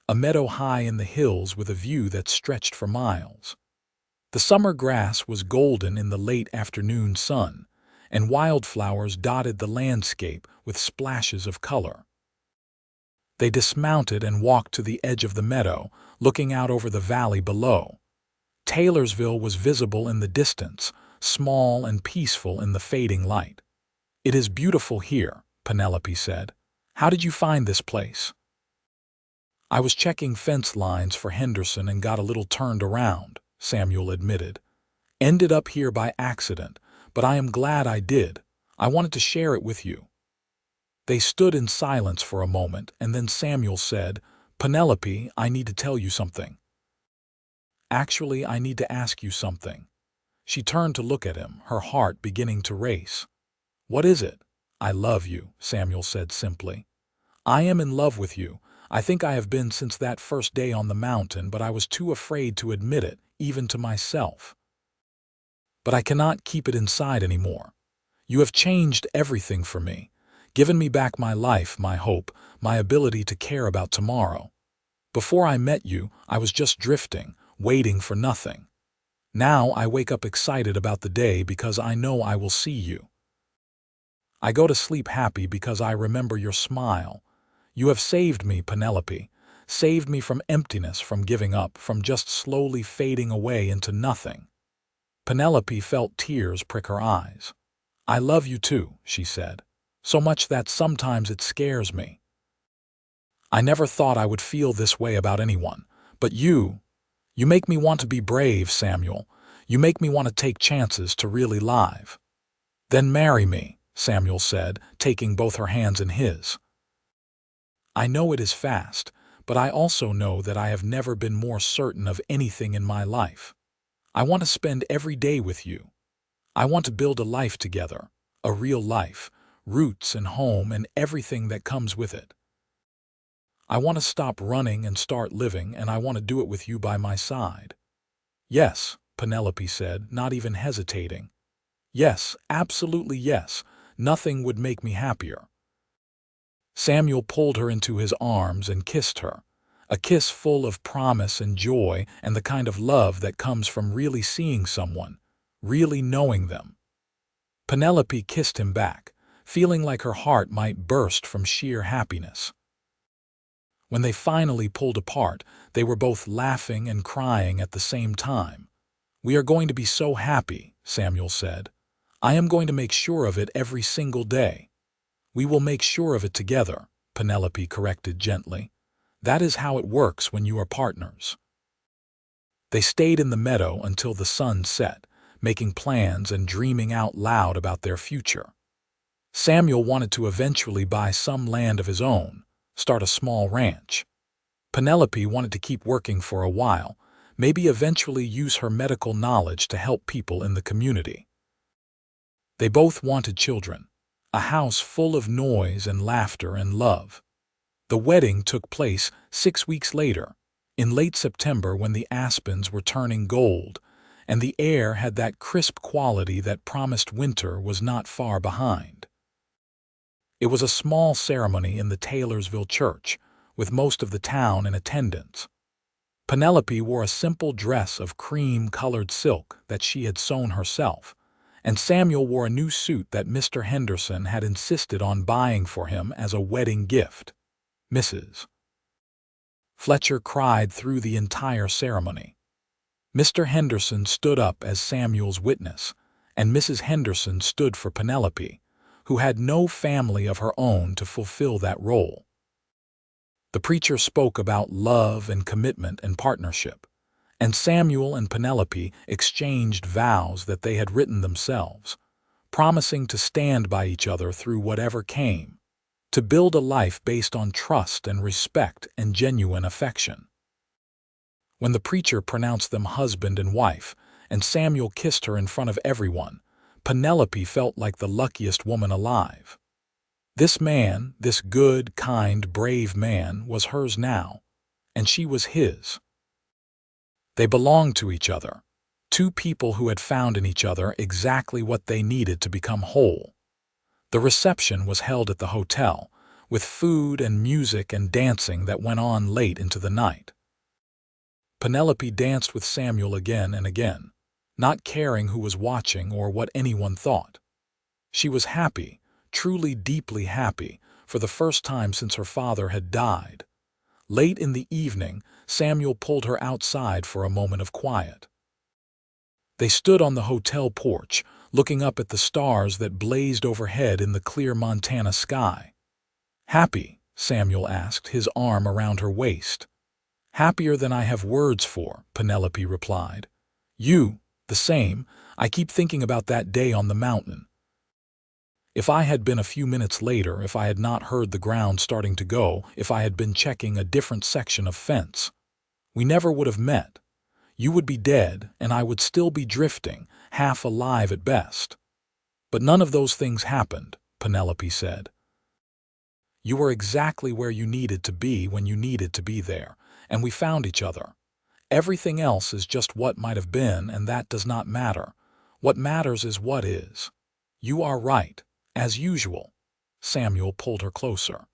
a meadow high in the hills with a view that stretched for miles. The summer grass was golden in the late afternoon sun, and wildflowers dotted the landscape with splashes of color. They dismounted and walked to the edge of the meadow, looking out over the valley below. Taylorsville was visible in the distance, small and peaceful in the fading light. "It is beautiful here," Penelope said. "How did you find this place?" "I was checking fence lines for Henderson and got a little turned around," Samuel admitted. "Ended up here by accident, but I am glad I did. I wanted to share it with you." They stood in silence for a moment, and then Samuel said, "Penelope, I need to tell you something." "Actually, I need to ask you something." She turned to look at him, her heart beginning to race. "What is it?" "I love you," Samuel said simply. "I am in love with you. I think I have been since that first day on the mountain, but I was too afraid to admit it, even to myself. But I cannot keep it inside anymore. You have changed everything for me, given me back my life, my hope, my ability to care about tomorrow. Before I met you, I was just drifting, waiting for nothing. Now I wake up excited about the day because I know I will see you. I go to sleep happy because I remember your smile. You have saved me, Penelope, saved me from emptiness, from giving up, from just slowly fading away into nothing." Penelope felt tears prick her eyes. "I love you too," she said, "so much that sometimes it scares me. I never thought I would feel this way about anyone, but you make me want to be brave, Samuel. You make me want to take chances, to really live." "Then marry me," Samuel said, taking both her hands in his. "I know it is fast, but I also know that I have never been more certain of anything in my life. I want to spend every day with you. I want to build a life together, a real life, roots and home and everything that comes with it. I want to stop running and start living, and I want to do it with you by my side." "Yes," Penelope said, not even hesitating. "Yes, absolutely yes. Nothing would make me happier." Samuel pulled her into his arms and kissed her, a kiss full of promise and joy and the kind of love that comes from really seeing someone, really knowing them. Penelope kissed him back, feeling like her heart might burst from sheer happiness. When they finally pulled apart, they were both laughing and crying at the same time. "We are going to be so happy," Samuel said. "I am going to make sure of it every single day." "We will make sure of it together," Penelope corrected gently. "That is how it works when you are partners." They stayed in the meadow until the sun set, making plans and dreaming out loud about their future. Samuel wanted to eventually buy some land of his own, start a small ranch. Penelope wanted to keep working for a while, maybe eventually use her medical knowledge to help people in the community. They both wanted children, a house full of noise and laughter and love. The wedding took place 6 weeks later, in late September, when the aspens were turning gold, and the air had that crisp quality that promised winter was not far behind. It was a small ceremony in the Taylorsville church, with most of the town in attendance. Penelope wore a simple dress of cream-colored silk that she had sewn herself, and Samuel wore a new suit that Mr. Henderson had insisted on buying for him as a wedding gift. Mrs. Fletcher cried through the entire ceremony. Mr. Henderson stood up as Samuel's witness, and Mrs. Henderson stood for Penelope, who had no family of her own to fulfill that role. The preacher spoke about love and commitment and partnership, and Samuel and Penelope exchanged vows that they had written themselves, promising to stand by each other through whatever came, to build a life based on trust and respect and genuine affection. When the preacher pronounced them husband and wife, and Samuel kissed her in front of everyone, Penelope felt like the luckiest woman alive. This man, this good, kind, brave man, was hers now, and she was his. They belonged to each other, two people who had found in each other exactly what they needed to become whole. The reception was held at the hotel, with food and music and dancing that went on late into the night. Penelope danced with Samuel again and again, not caring who was watching or what anyone thought. She was happy, truly deeply happy, for the first time since her father had died. Late in the evening, Samuel pulled her outside for a moment of quiet. They stood on the hotel porch, looking up at the stars that blazed overhead in the clear Montana sky. "Happy?" Samuel asked, his arm around her waist. "Happier than I have words for," Penelope replied. "You, the same. I keep thinking about that day on the mountain. If I had been a few minutes later, if I had not heard the ground starting to go, if I had been checking a different section of fence, we never would have met. You would be dead, and I would still be drifting, half alive at best. But none of those things happened," Penelope said. "You were exactly where you needed to be when you needed to be there, and we found each other. Everything else is just what might have been, and that does not matter. What matters is what is. You are right, as usual." Samuel pulled her closer.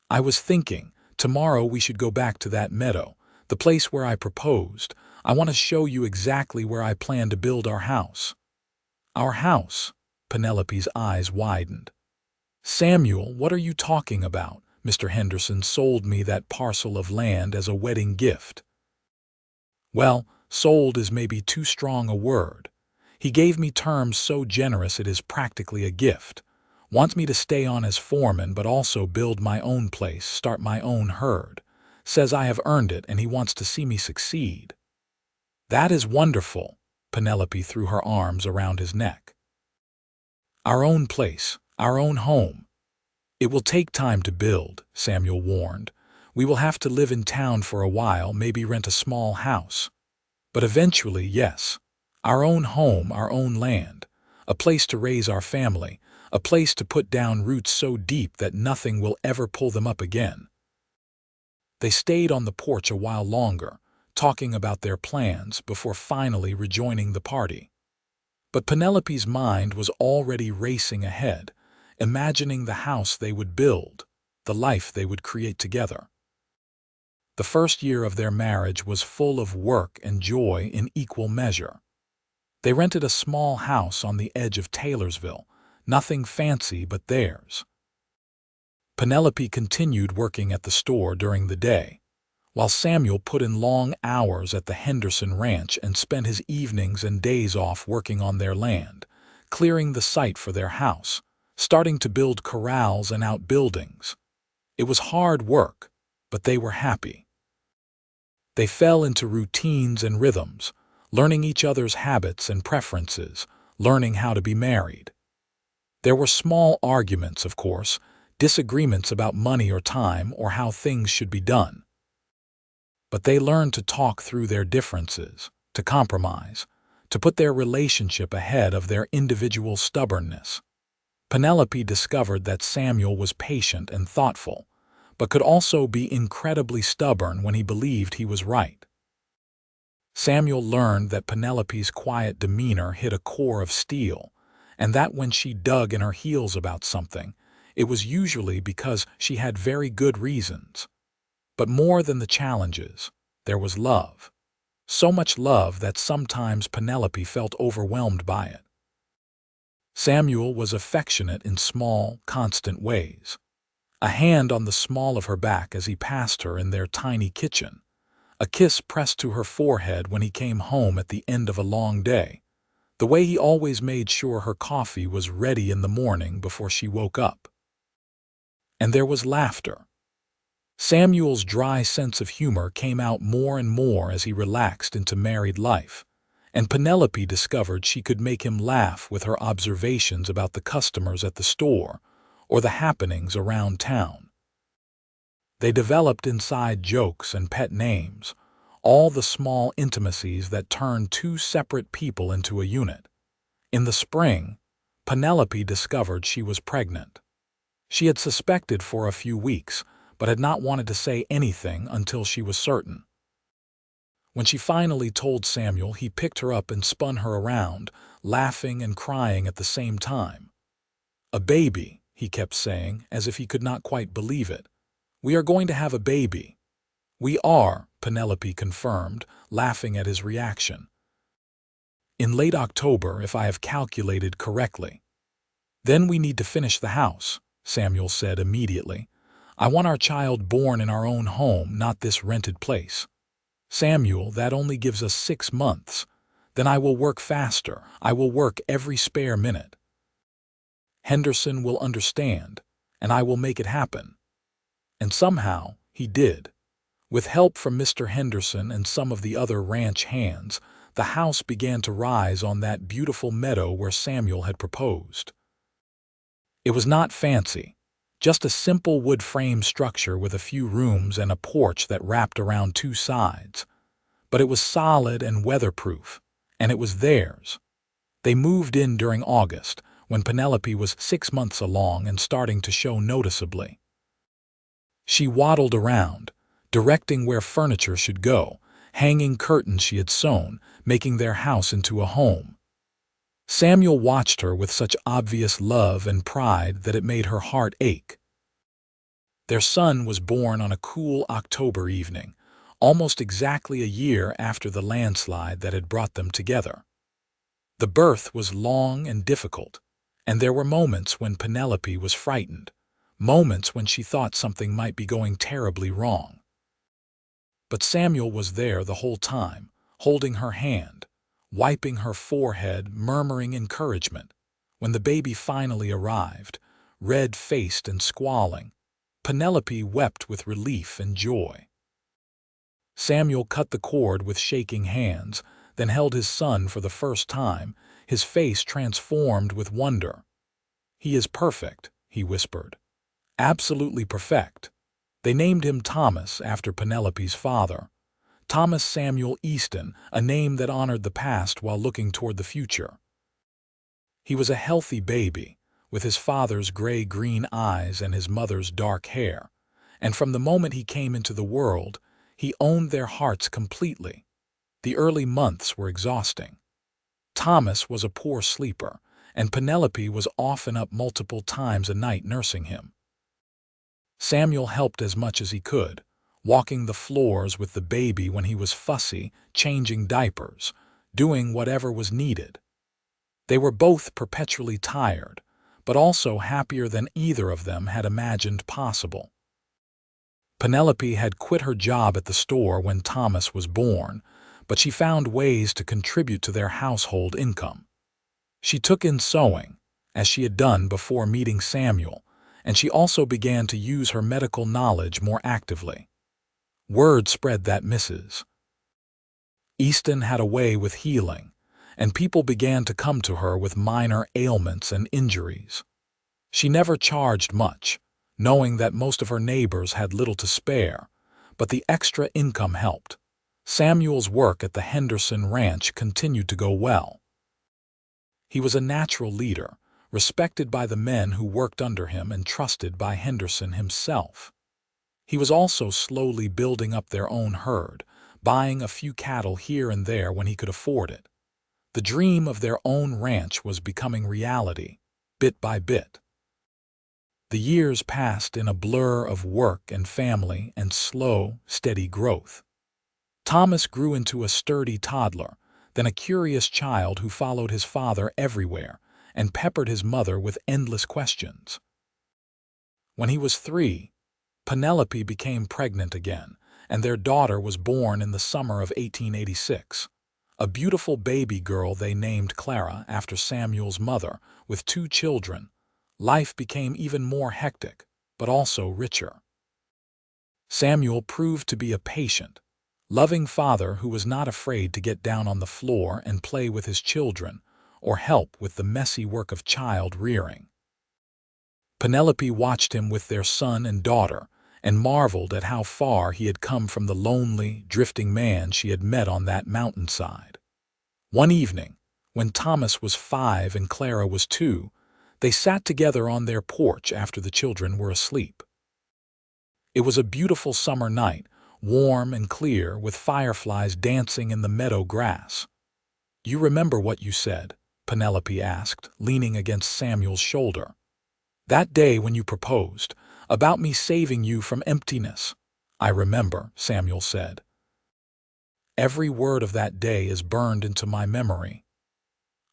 "I was thinking, tomorrow we should go back to that meadow, the place where I proposed. I want to show you exactly where I plan to build our house." "Our house?" Penelope's eyes widened. "Samuel, what are you talking about? Mr. Henderson sold me that parcel of land as a wedding gift." "Well, sold is maybe too strong a word. He gave me terms so generous it is practically a gift. Wants me to stay on as foreman but also build my own place, start my own herd. Says I have earned it and he wants to see me succeed." "That is wonderful." Penelope threw her arms around his neck. "Our own place, our own home." "It will take time to build," Samuel warned. "We will have to live in town for a while, maybe rent a small house. But eventually, yes. Our own home, our own land. A place to raise our family. A place to put down roots so deep that nothing will ever pull them up again." They stayed on the porch a while longer, talking about their plans before finally rejoining the party. But Penelope's mind was already racing ahead, imagining the house they would build, the life they would create together. The first year of their marriage was full of work and joy in equal measure. They rented a small house on the edge of Taylorsville, nothing fancy but theirs. Penelope continued working at the store during the day, while Samuel put in long hours at the Henderson ranch and spent his evenings and days off working on their land, clearing the site for their house, starting to build corrals and outbuildings. It was hard work, but they were happy. They fell into routines and rhythms, learning each other's habits and preferences, learning how to be married. There were small arguments, of course, disagreements about money or time or how things should be done. But they learned to talk through their differences, to compromise, to put their relationship ahead of their individual stubbornness. Penelope discovered that Samuel was patient and thoughtful, but could also be incredibly stubborn when he believed he was right. Samuel learned that Penelope's quiet demeanor hid a core of steel, and that when she dug in her heels about something, it was usually because she had very good reasons. But more than the challenges, there was love. So much love that sometimes Penelope felt overwhelmed by it. Samuel was affectionate in small, constant ways. A hand on the small of her back as he passed her in their tiny kitchen. A kiss pressed to her forehead when he came home at the end of a long day. The way he always made sure her coffee was ready in the morning before she woke up. And there was laughter. Samuel's dry sense of humor came out more and more as he relaxed into married life, and Penelope discovered she could make him laugh with her observations about the customers at the store or the happenings around town. They developed inside jokes and pet names, all the small intimacies that turned two separate people into a unit. In the spring, Penelope discovered she was pregnant. She had suspected for a few weeks, but had not wanted to say anything until she was certain. When she finally told Samuel, he picked her up and spun her around, laughing and crying at the same time. "A baby," he kept saying, as if he could not quite believe it. "We are going to have a baby." "We are," Penelope confirmed, laughing at his reaction. "In late October, if I have calculated correctly." "Then we need to finish the house," Samuel said immediately. "I want our child born in our own home, not this rented place." "Samuel, that only gives us 6 months. Then I will work faster. I will work every spare minute. Henderson will understand, and I will make it happen." And somehow he did. With help from Mr. Henderson and some of the other ranch hands, the house began to rise on that beautiful meadow where Samuel had proposed. It was not fancy, just a simple wood frame structure with a few rooms and a porch that wrapped around 2 sides. But it was solid and weatherproof, and it was theirs. They moved in during August, when Penelope was 6 months along and starting to show noticeably. She waddled around, directing where furniture should go, hanging curtains she had sewn, making their house into a home. Samuel watched her with such obvious love and pride that it made her heart ache. Their son was born on a cool October evening, almost exactly a year after the landslide that had brought them together. The birth was long and difficult, and there were moments when Penelope was frightened, moments when she thought something might be going terribly wrong. But Samuel was there the whole time, holding her hand, wiping her forehead, murmuring encouragement. When the baby finally arrived, red-faced and squalling, Penelope wept with relief and joy. Samuel cut the cord with shaking hands, then held his son for the first time, his face transformed with wonder. "He is perfect," he whispered. "Absolutely perfect." They named him Thomas after Penelope's father. Thomas Samuel Easton, a name that honored the past while looking toward the future. He was a healthy baby, with his father's gray-green eyes and his mother's dark hair, and from the moment he came into the world, he owned their hearts completely. The early months were exhausting. Thomas was a poor sleeper, and Penelope was often up multiple times a night nursing him. Samuel helped as much as he could, walking the floors with the baby when he was fussy, changing diapers, doing whatever was needed. They were both perpetually tired, but also happier than either of them had imagined possible. Penelope had quit her job at the store when Thomas was born, but she found ways to contribute to their household income. She took in sewing, as she had done before meeting Samuel, and she also began to use her medical knowledge more actively. Word spread that Mrs. Easton had a way with healing, and people began to come to her with minor ailments and injuries. She never charged much, knowing that most of her neighbors had little to spare, but the extra income helped. Samuel's work at the Henderson Ranch continued to go well. He was a natural leader, respected by the men who worked under him and trusted by Henderson himself. He was also slowly building up their own herd, buying a few cattle here and there when he could afford it. The dream of their own ranch was becoming reality, bit by bit. The years passed in a blur of work and family and slow, steady growth. Thomas grew into a sturdy toddler, then a curious child who followed his father everywhere and peppered his mother with endless questions. When he was 3, Penelope became pregnant again, and their daughter was born in the summer of 1886. A beautiful baby girl they named Clara after Samuel's mother, with 2 children. Life became even more hectic, but also richer. Samuel proved to be a patient, loving father who was not afraid to get down on the floor and play with his children, or help with the messy work of child rearing. Penelope watched him with their son and daughter, and marveled at how far he had come from the lonely, drifting man she had met on that mountainside. One evening, when Thomas was 5 and Clara was 2, they sat together on their porch after the children were asleep. It was a beautiful summer night, warm and clear, with fireflies dancing in the meadow grass. "You remember what you said?" Penelope asked, leaning against Samuel's shoulder. "That day when you proposed, about me saving you from emptiness." "I remember," Samuel said. "Every word of that day is burned into my memory.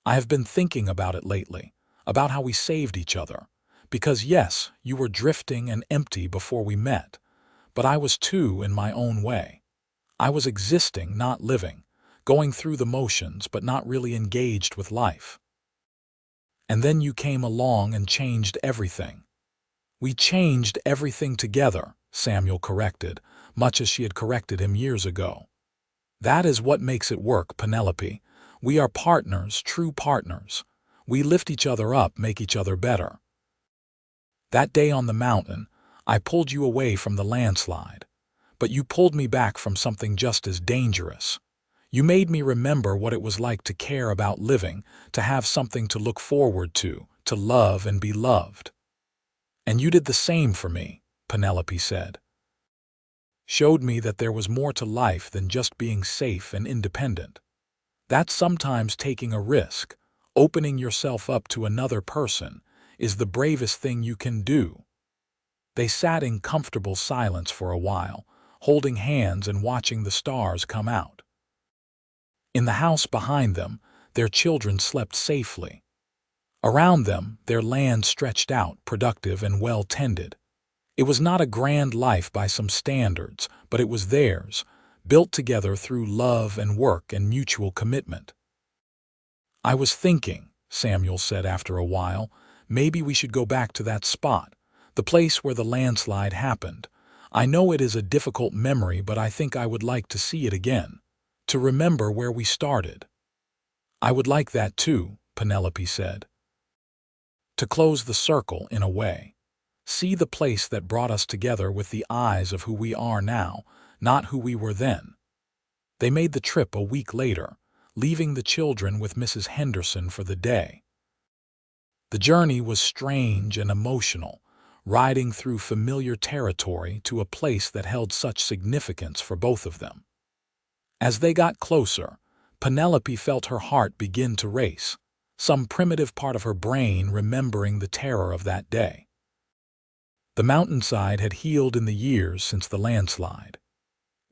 I have been thinking about it lately, about how we saved each other. Because yes, you were drifting and empty before we met, but I was too in my own way. I was existing, not living, going through the motions but not really engaged with life. And then you came along and changed everything. We changed everything together, Samuel corrected, much as she had corrected him years ago. That is what makes it work, Penelope. We are partners, true partners. We lift each other up, make each other better. That day on the mountain, I pulled you away from the landslide, but you pulled me back from something just as dangerous. You made me remember what it was like to care about living, to have something to look forward to love and be loved. And you did the same for me, Penelope said. Showed me that there was more to life than just being safe and independent. That's sometimes taking a risk. Opening yourself up to another person is the bravest thing you can do. They sat in comfortable silence for a while, holding hands and watching the stars come out. In the house behind them, their children slept safely. Around them, their land stretched out, productive and well-tended. It was not a grand life by some standards, but it was theirs, built together through love and work and mutual commitment. I was thinking, Samuel said after a while, maybe we should go back to that spot, the place where the landslide happened. I know it is a difficult memory, but I think I would like to see it again, to remember where we started. I would like that too, Penelope said. To close the circle in a way. See the place that brought us together with the eyes of who we are now, not who we were then. They made the trip a week later, leaving the children with Mrs. Henderson for the day. The journey was strange and emotional, riding through familiar territory to a place that held such significance for both of them. As they got closer, Penelope felt her heart begin to race, some primitive part of her brain remembering the terror of that day. The mountainside had healed in the years since the landslide.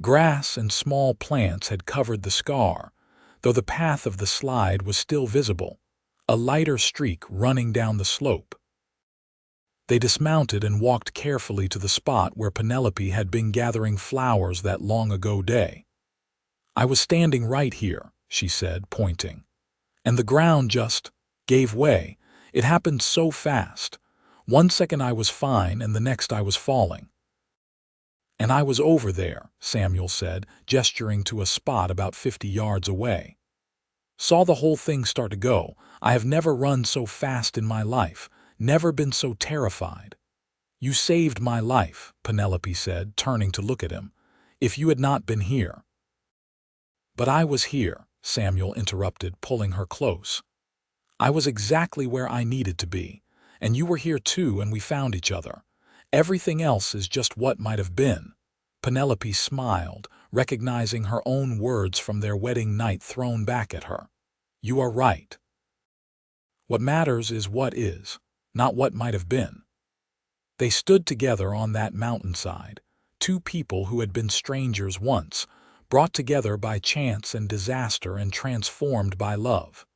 Grass and small plants had covered the scar, though the path of the slide was still visible, a lighter streak running down the slope. They dismounted and walked carefully to the spot where Penelope had been gathering flowers that long ago day. I was standing right here, she said, pointing. And the ground just gave way. It happened so fast. 1 second I was fine and the next I was falling. And I was over there, Samuel said, gesturing to a spot about 50 yards away. Saw the whole thing start to go. I have never run so fast in my life, never been so terrified. You saved my life, Penelope said, turning to look at him. If you had not been here. But I was here, Samuel interrupted, pulling her close. I was exactly where I needed to be, and you were here too, and we found each other. Everything else is just what might have been. Penelope smiled, recognizing her own words from their wedding night thrown back at her. You are right. What matters is what is, not what might have been. They stood together on that mountainside, two people who had been strangers once, brought together by chance and disaster and transformed by love.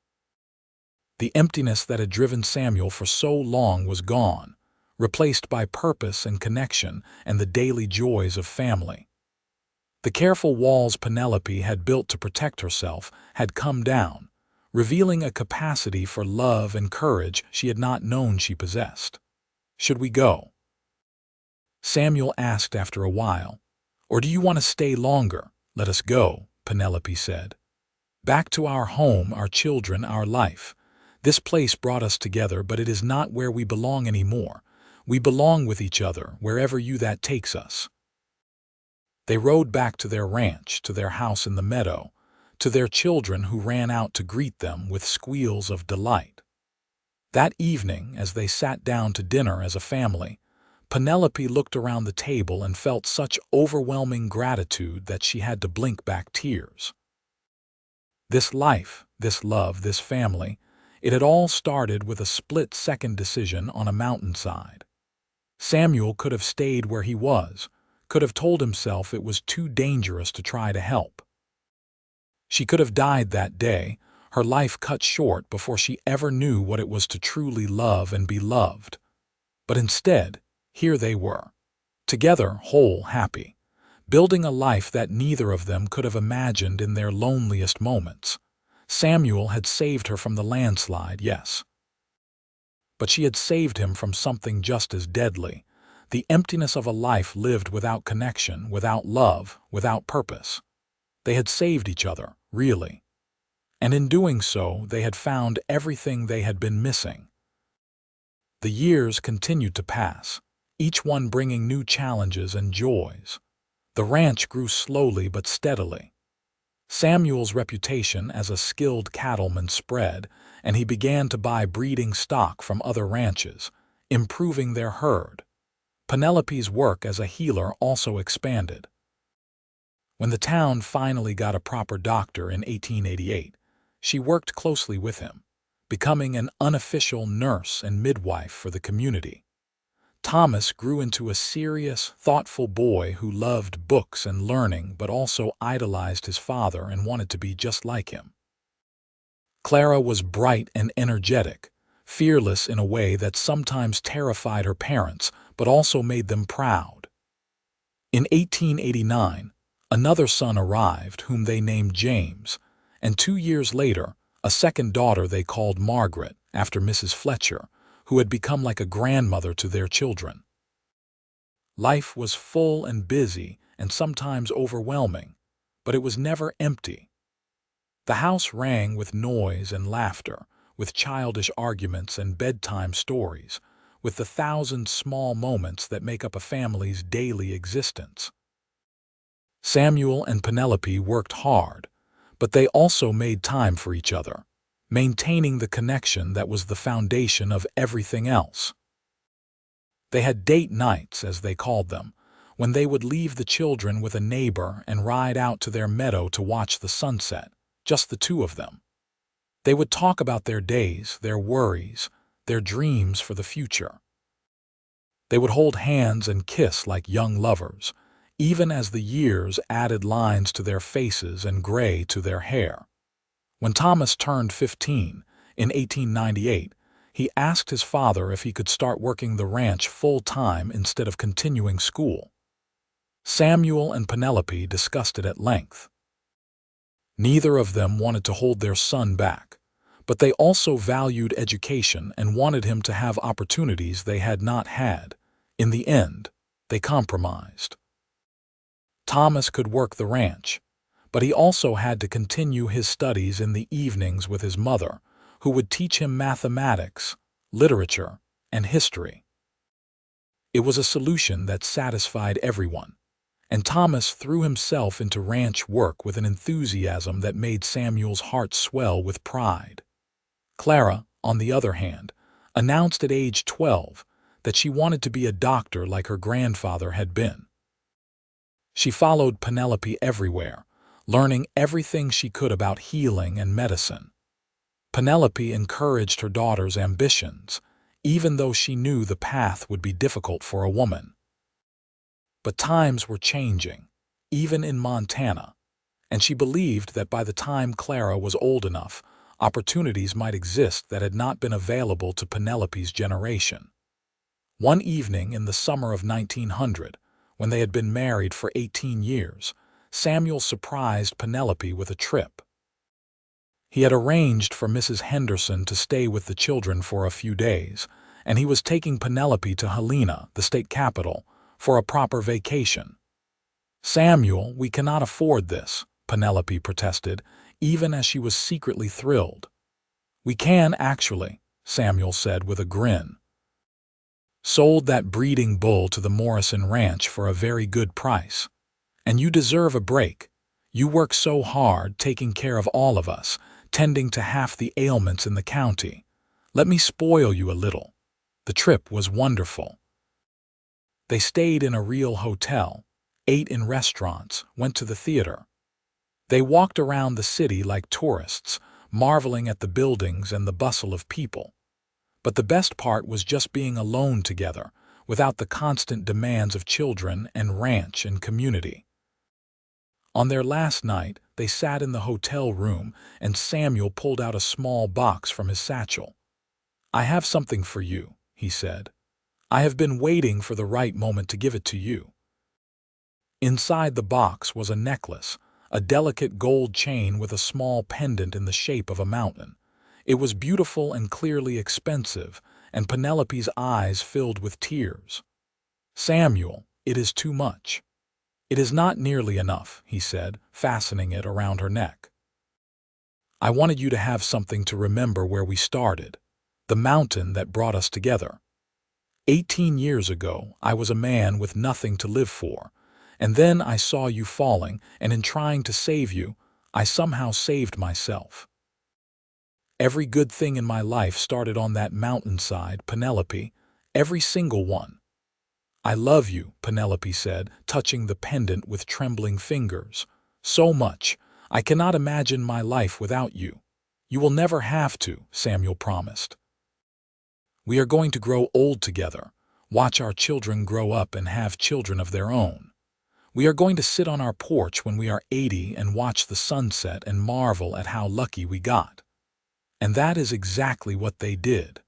The emptiness that had driven Samuel for so long was gone, replaced by purpose and connection and the daily joys of family. The careful walls Penelope had built to protect herself had come down, revealing a capacity for love and courage she had not known she possessed. Should we go? Samuel asked after a while. Or do you want to stay longer? Let us go, Penelope said. Back to our home, our children, our life. This place brought us together, but it is not where we belong anymore. We belong with each other, wherever that takes us. They rode back to their ranch, to their house in the meadow, to their children who ran out to greet them with squeals of delight. That evening, as they sat down to dinner as a family, Penelope looked around the table and felt such overwhelming gratitude that she had to blink back tears. This life, this love, this family, it had all started with a split-second decision on a mountainside. Samuel could have stayed where he was, could have told himself it was too dangerous to try to help. She could have died that day, her life cut short before she ever knew what it was to truly love and be loved. But instead, here they were, together, whole, happy, building a life that neither of them could have imagined in their loneliest moments. Samuel had saved her from the landslide, yes. But she had saved him from something just as deadly, the emptiness of a life lived without connection, without love, without purpose. They had saved each other, really. And in doing so, they had found everything they had been missing. The years continued to pass, each one bringing new challenges and joys. The ranch grew slowly but steadily. Samuel's reputation as a skilled cattleman spread, and he began to buy breeding stock from other ranches, improving their herd. Penelope's work as a healer also expanded. When the town finally got a proper doctor in 1888, she worked closely with him, becoming an unofficial nurse and midwife for the community. Thomas grew into a serious, thoughtful boy who loved books and learning but also idolized his father and wanted to be just like him. Clara was bright and energetic, fearless in a way that sometimes terrified her parents but also made them proud. In 1889, another son arrived whom they named James, and 2 years later, a second daughter they called Margaret, after Mrs. Fletcher, who had become like a grandmother to their children. Life was full and busy and sometimes overwhelming, but it was never empty. The house rang with noise and laughter, with childish arguments and bedtime stories, with the 1,000 small moments that make up a family's daily existence. Samuel and Penelope worked hard, but they also made time for each other, maintaining the connection that was the foundation of everything else. They had date nights, as they called them, when they would leave the children with a neighbor and ride out to their meadow to watch the sunset, just the two of them. They would talk about their days, their worries, their dreams for the future. They would hold hands and kiss like young lovers, even as the years added lines to their faces and gray to their hair. When Thomas turned 15, in 1898, he asked his father if he could start working the ranch full-time instead of continuing school. Samuel and Penelope discussed it at length. Neither of them wanted to hold their son back, but they also valued education and wanted him to have opportunities they had not had. In the end, they compromised. Thomas could work the ranch, but he also had to continue his studies in the evenings with his mother, who would teach him mathematics, literature, and history. It was a solution that satisfied everyone, and Thomas threw himself into ranch work with an enthusiasm that made Samuel's heart swell with pride. Clara, on the other hand, announced at age 12 that she wanted to be a doctor like her grandfather had been. She followed Penelope everywhere, learning everything she could about healing and medicine. Penelope encouraged her daughter's ambitions, even though she knew the path would be difficult for a woman. But times were changing, even in Montana, and she believed that by the time Clara was old enough, opportunities might exist that had not been available to Penelope's generation. One evening in the summer of 1900, when they had been married for 18 years, Samuel surprised Penelope with a trip. He had arranged for Mrs. Henderson to stay with the children for a few days, and he was taking Penelope to Helena, the state capital, for a proper vacation. "Samuel, we cannot afford this," Penelope protested, even as she was secretly thrilled. "We can, actually," Samuel said with a grin. "Sold that breeding bull to the Morrison Ranch for a very good price. And you deserve a break. You work so hard taking care of all of us, tending to half the ailments in the county. Let me spoil you a little." The trip was wonderful. They stayed in a real hotel, ate in restaurants, went to the theater. They walked around the city like tourists, marveling at the buildings and the bustle of people. But the best part was just being alone together, without the constant demands of children and ranch and community. On their last night, they sat in the hotel room, and Samuel pulled out a small box from his satchel. "I have something for you," he said. "I have been waiting for the right moment to give it to you." Inside the box was a necklace, a delicate gold chain with a small pendant in the shape of a mountain. It was beautiful and clearly expensive, and Penelope's eyes filled with tears. "Samuel, it is too much." "It is not nearly enough," he said, fastening it around her neck. "I wanted you to have something to remember where we started, the mountain that brought us together. 18 years ago, I was a man with nothing to live for, and then I saw you falling, and in trying to save you, I somehow saved myself. Every good thing in my life started on that mountainside, Penelope, every single one." "I love you," Penelope said, touching the pendant with trembling fingers. "So much. I cannot imagine my life without you." "You will never have to," Samuel promised. "We are going to grow old together, watch our children grow up and have children of their own. We are going to sit on our porch when we are 80 and watch the sunset and marvel at how lucky we got." And that is exactly what they did.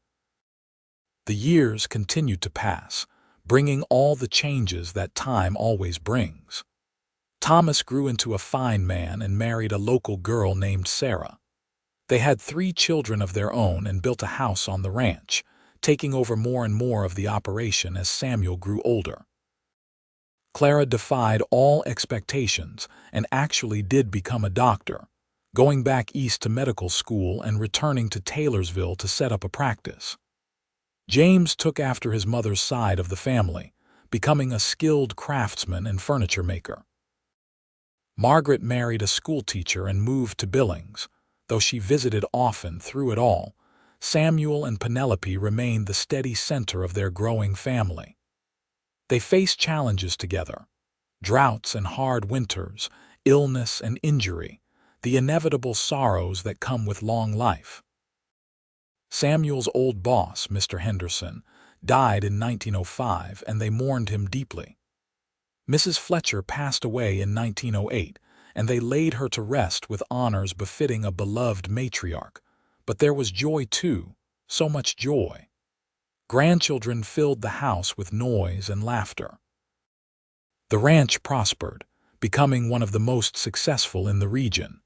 The years continued to pass, bringing all the changes that time always brings. Thomas grew into a fine man and married a local girl named Sarah. They had 3 children of their own and built a house on the ranch, taking over more and more of the operation as Samuel grew older. Clara defied all expectations and actually did become a doctor, going back east to medical school and returning to Taylorsville to set up a practice. James took after his mother's side of the family, becoming a skilled craftsman and furniture maker. Margaret married a schoolteacher and moved to Billings. Though she visited often through it all, Samuel and Penelope remained the steady center of their growing family. They faced challenges together: droughts and hard winters, illness and injury, the inevitable sorrows that come with long life. Samuel's old boss, Mr. Henderson, died in 1905, and they mourned him deeply. Mrs. Fletcher passed away in 1908, and they laid her to rest with honors befitting a beloved matriarch. But there was joy too, so much joy. Grandchildren filled the house with noise and laughter. The ranch prospered, becoming one of the most successful in the region.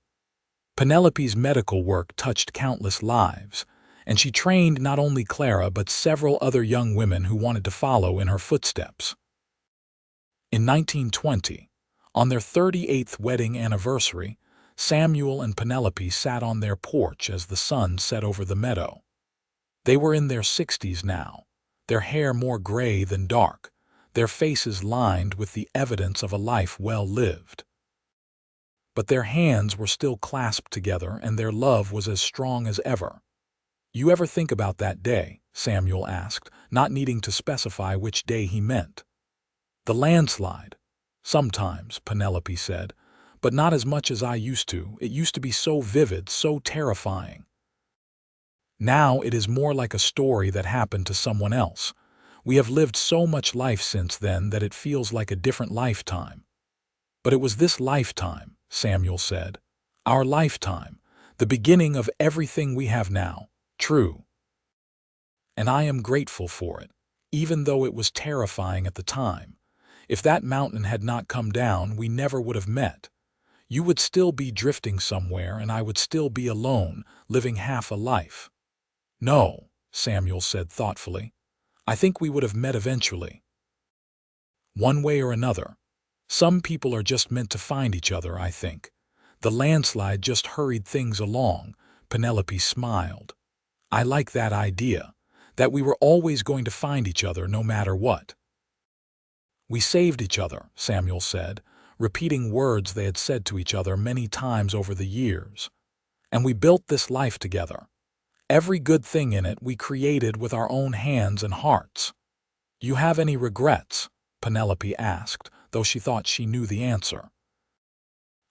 Penelope's medical work touched countless lives, and she trained not only Clara but several other young women who wanted to follow in her footsteps. In 1920, on their 38th wedding anniversary, Samuel and Penelope sat on their porch as the sun set over the meadow. They were in their 60s now, their hair more gray than dark, their faces lined with the evidence of a life well lived. But their hands were still clasped together, and their love was as strong as ever. "You ever think about that day?" Samuel asked, not needing to specify which day he meant. "The landslide." "Sometimes," Penelope said, "but not as much as I used to. It used to be so vivid, so terrifying. Now it is more like a story that happened to someone else. We have lived so much life since then that it feels like a different lifetime." "But it was this lifetime," Samuel said. "Our lifetime, the beginning of everything we have now." "True. And I am grateful for it, even though it was terrifying at the time. If that mountain had not come down, we never would have met. You would still be drifting somewhere, and I would still be alone, living half a life." "No," Samuel said thoughtfully. "I think we would have met eventually. One way or another. Some people are just meant to find each other, I think. The landslide just hurried things along." Penelope smiled. "I like that idea, that we were always going to find each other no matter what." "We saved each other," Samuel said, repeating words they had said to each other many times over the years. "And we built this life together. Every good thing in it we created with our own hands and hearts." "You have any regrets?" Penelope asked, though she thought she knew the answer.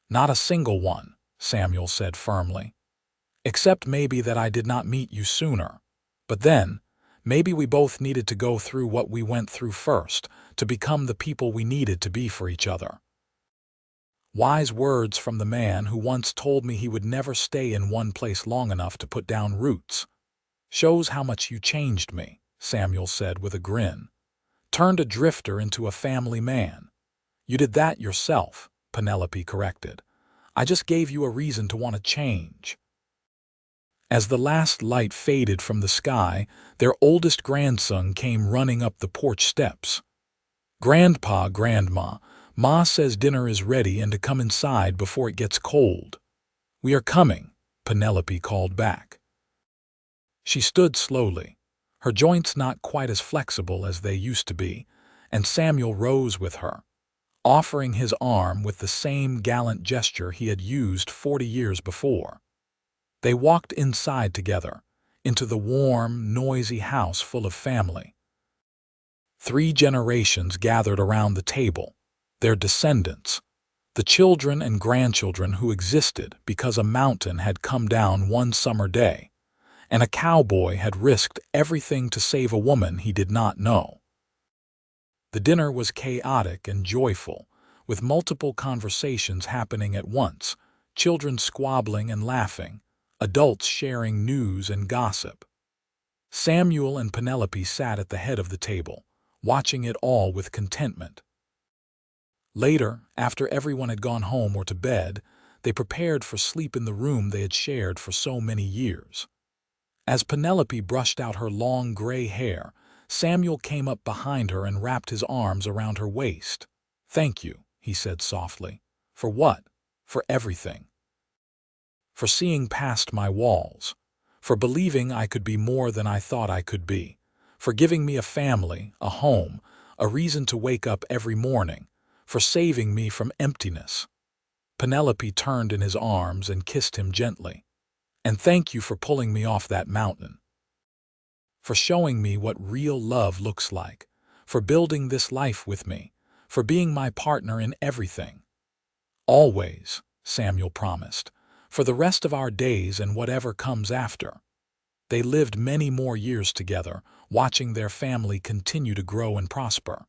"Not a single one," Samuel said firmly. "Except maybe that I did not meet you sooner. But then, maybe we both needed to go through what we went through first, to become the people we needed to be for each other." Wise words from the man who once told me he would never stay in one place long enough to put down roots. Shows how much you changed me, Samuel said with a grin. Turned a drifter into a family man. You did that yourself, Penelope corrected. I just gave you a reason to want to change. As the last light faded from the sky, their oldest grandson came running up the porch steps. Grandpa, Grandma, Ma says dinner is ready and to come inside before it gets cold. We are coming, Penelope called back. She stood slowly, her joints not quite as flexible as they used to be, and Samuel rose with her, offering his arm with the same gallant gesture he had used 40 years before. They walked inside together, into the warm, noisy house full of family. 3 generations gathered around the table, their descendants, the children and grandchildren who existed because a mountain had come down one summer day, and a cowboy had risked everything to save a woman he did not know. The dinner was chaotic and joyful, with multiple conversations happening at once, children squabbling and laughing, adults sharing news and gossip. Samuel and Penelope sat at the head of the table, watching it all with contentment. Later, after everyone had gone home or to bed, they prepared for sleep in the room they had shared for so many years. As Penelope brushed out her long gray hair, Samuel came up behind her and wrapped his arms around her waist. "Thank you," he said softly. "For what?" "For everything. For seeing past my walls. For believing I could be more than I thought I could be. For giving me a family, a home, a reason to wake up every morning. For saving me from emptiness." Penelope turned in his arms and kissed him gently. "And thank you for pulling me off that mountain. For showing me what real love looks like. For building this life with me. For being my partner in everything. Always," Samuel promised. "For the rest of our days and whatever comes after." They lived many more years together, watching their family continue to grow and prosper.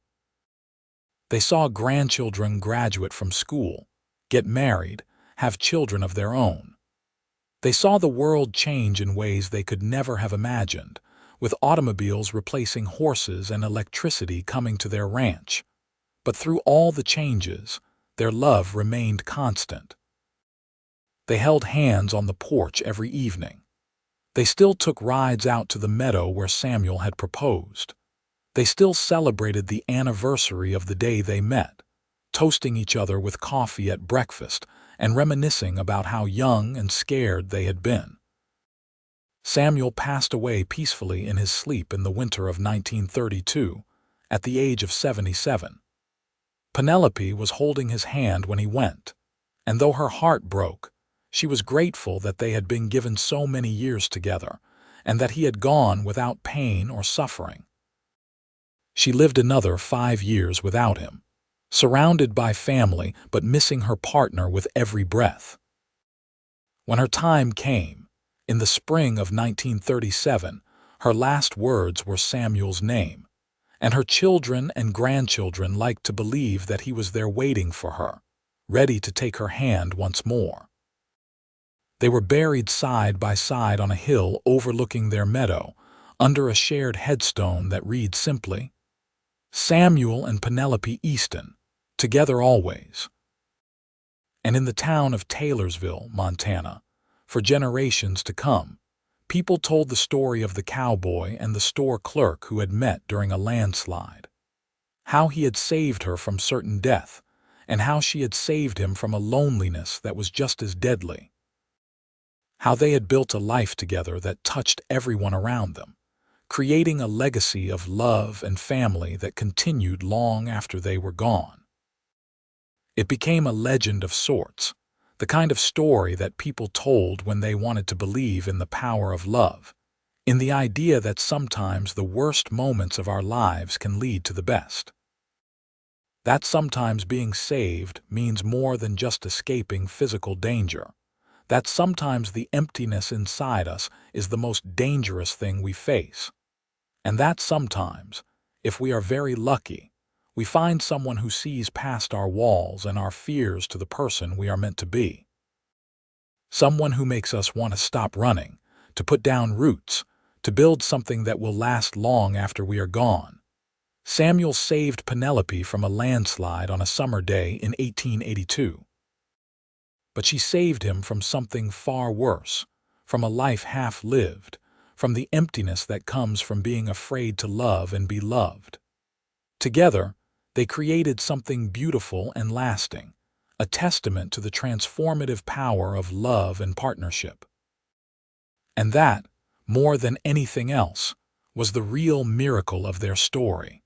They saw grandchildren graduate from school, get married, have children of their own. They saw the world change in ways they could never have imagined, with automobiles replacing horses and electricity coming to their ranch. But through all the changes, their love remained constant. They held hands on the porch every evening. They still took rides out to the meadow where Samuel had proposed. They still celebrated the anniversary of the day they met, toasting each other with coffee at breakfast and reminiscing about how young and scared they had been. Samuel passed away peacefully in his sleep in the winter of 1932, at the age of 77. Penelope was holding his hand when he went, and though her heart broke, she was grateful that they had been given so many years together, and that he had gone without pain or suffering. She lived another 5 years without him, surrounded by family but missing her partner with every breath. When her time came, in the spring of 1937, her last words were Samuel's name, and her children and grandchildren liked to believe that he was there waiting for her, ready to take her hand once more. They were buried side by side on a hill overlooking their meadow, under a shared headstone that read simply, "Samuel and Penelope Easton, together always." And in the town of Taylorsville, Montana, for generations to come, people told the story of the cowboy and the store clerk who had met during a landslide. How he had saved her from certain death, and how she had saved him from a loneliness that was just as deadly. How they had built a life together that touched everyone around them, creating a legacy of love and family that continued long after they were gone. It became a legend of sorts, the kind of story that people told when they wanted to believe in the power of love, in the idea that sometimes the worst moments of our lives can lead to the best. That sometimes being saved means more than just escaping physical danger. That sometimes the emptiness inside us is the most dangerous thing we face. And that sometimes, if we are very lucky, We find someone who sees past our walls and our fears to the person we are meant to be. Someone who makes us want to stop running, to put down roots, to build something that will last long after we are gone. Samuel saved Penelope from a landslide on a summer day in 1882. But she saved him from something far worse, from a life half-lived, from the emptiness that comes from being afraid to love and be loved. Together, they created something beautiful and lasting, a testament to the transformative power of love and partnership. And that, more than anything else, was the real miracle of their story.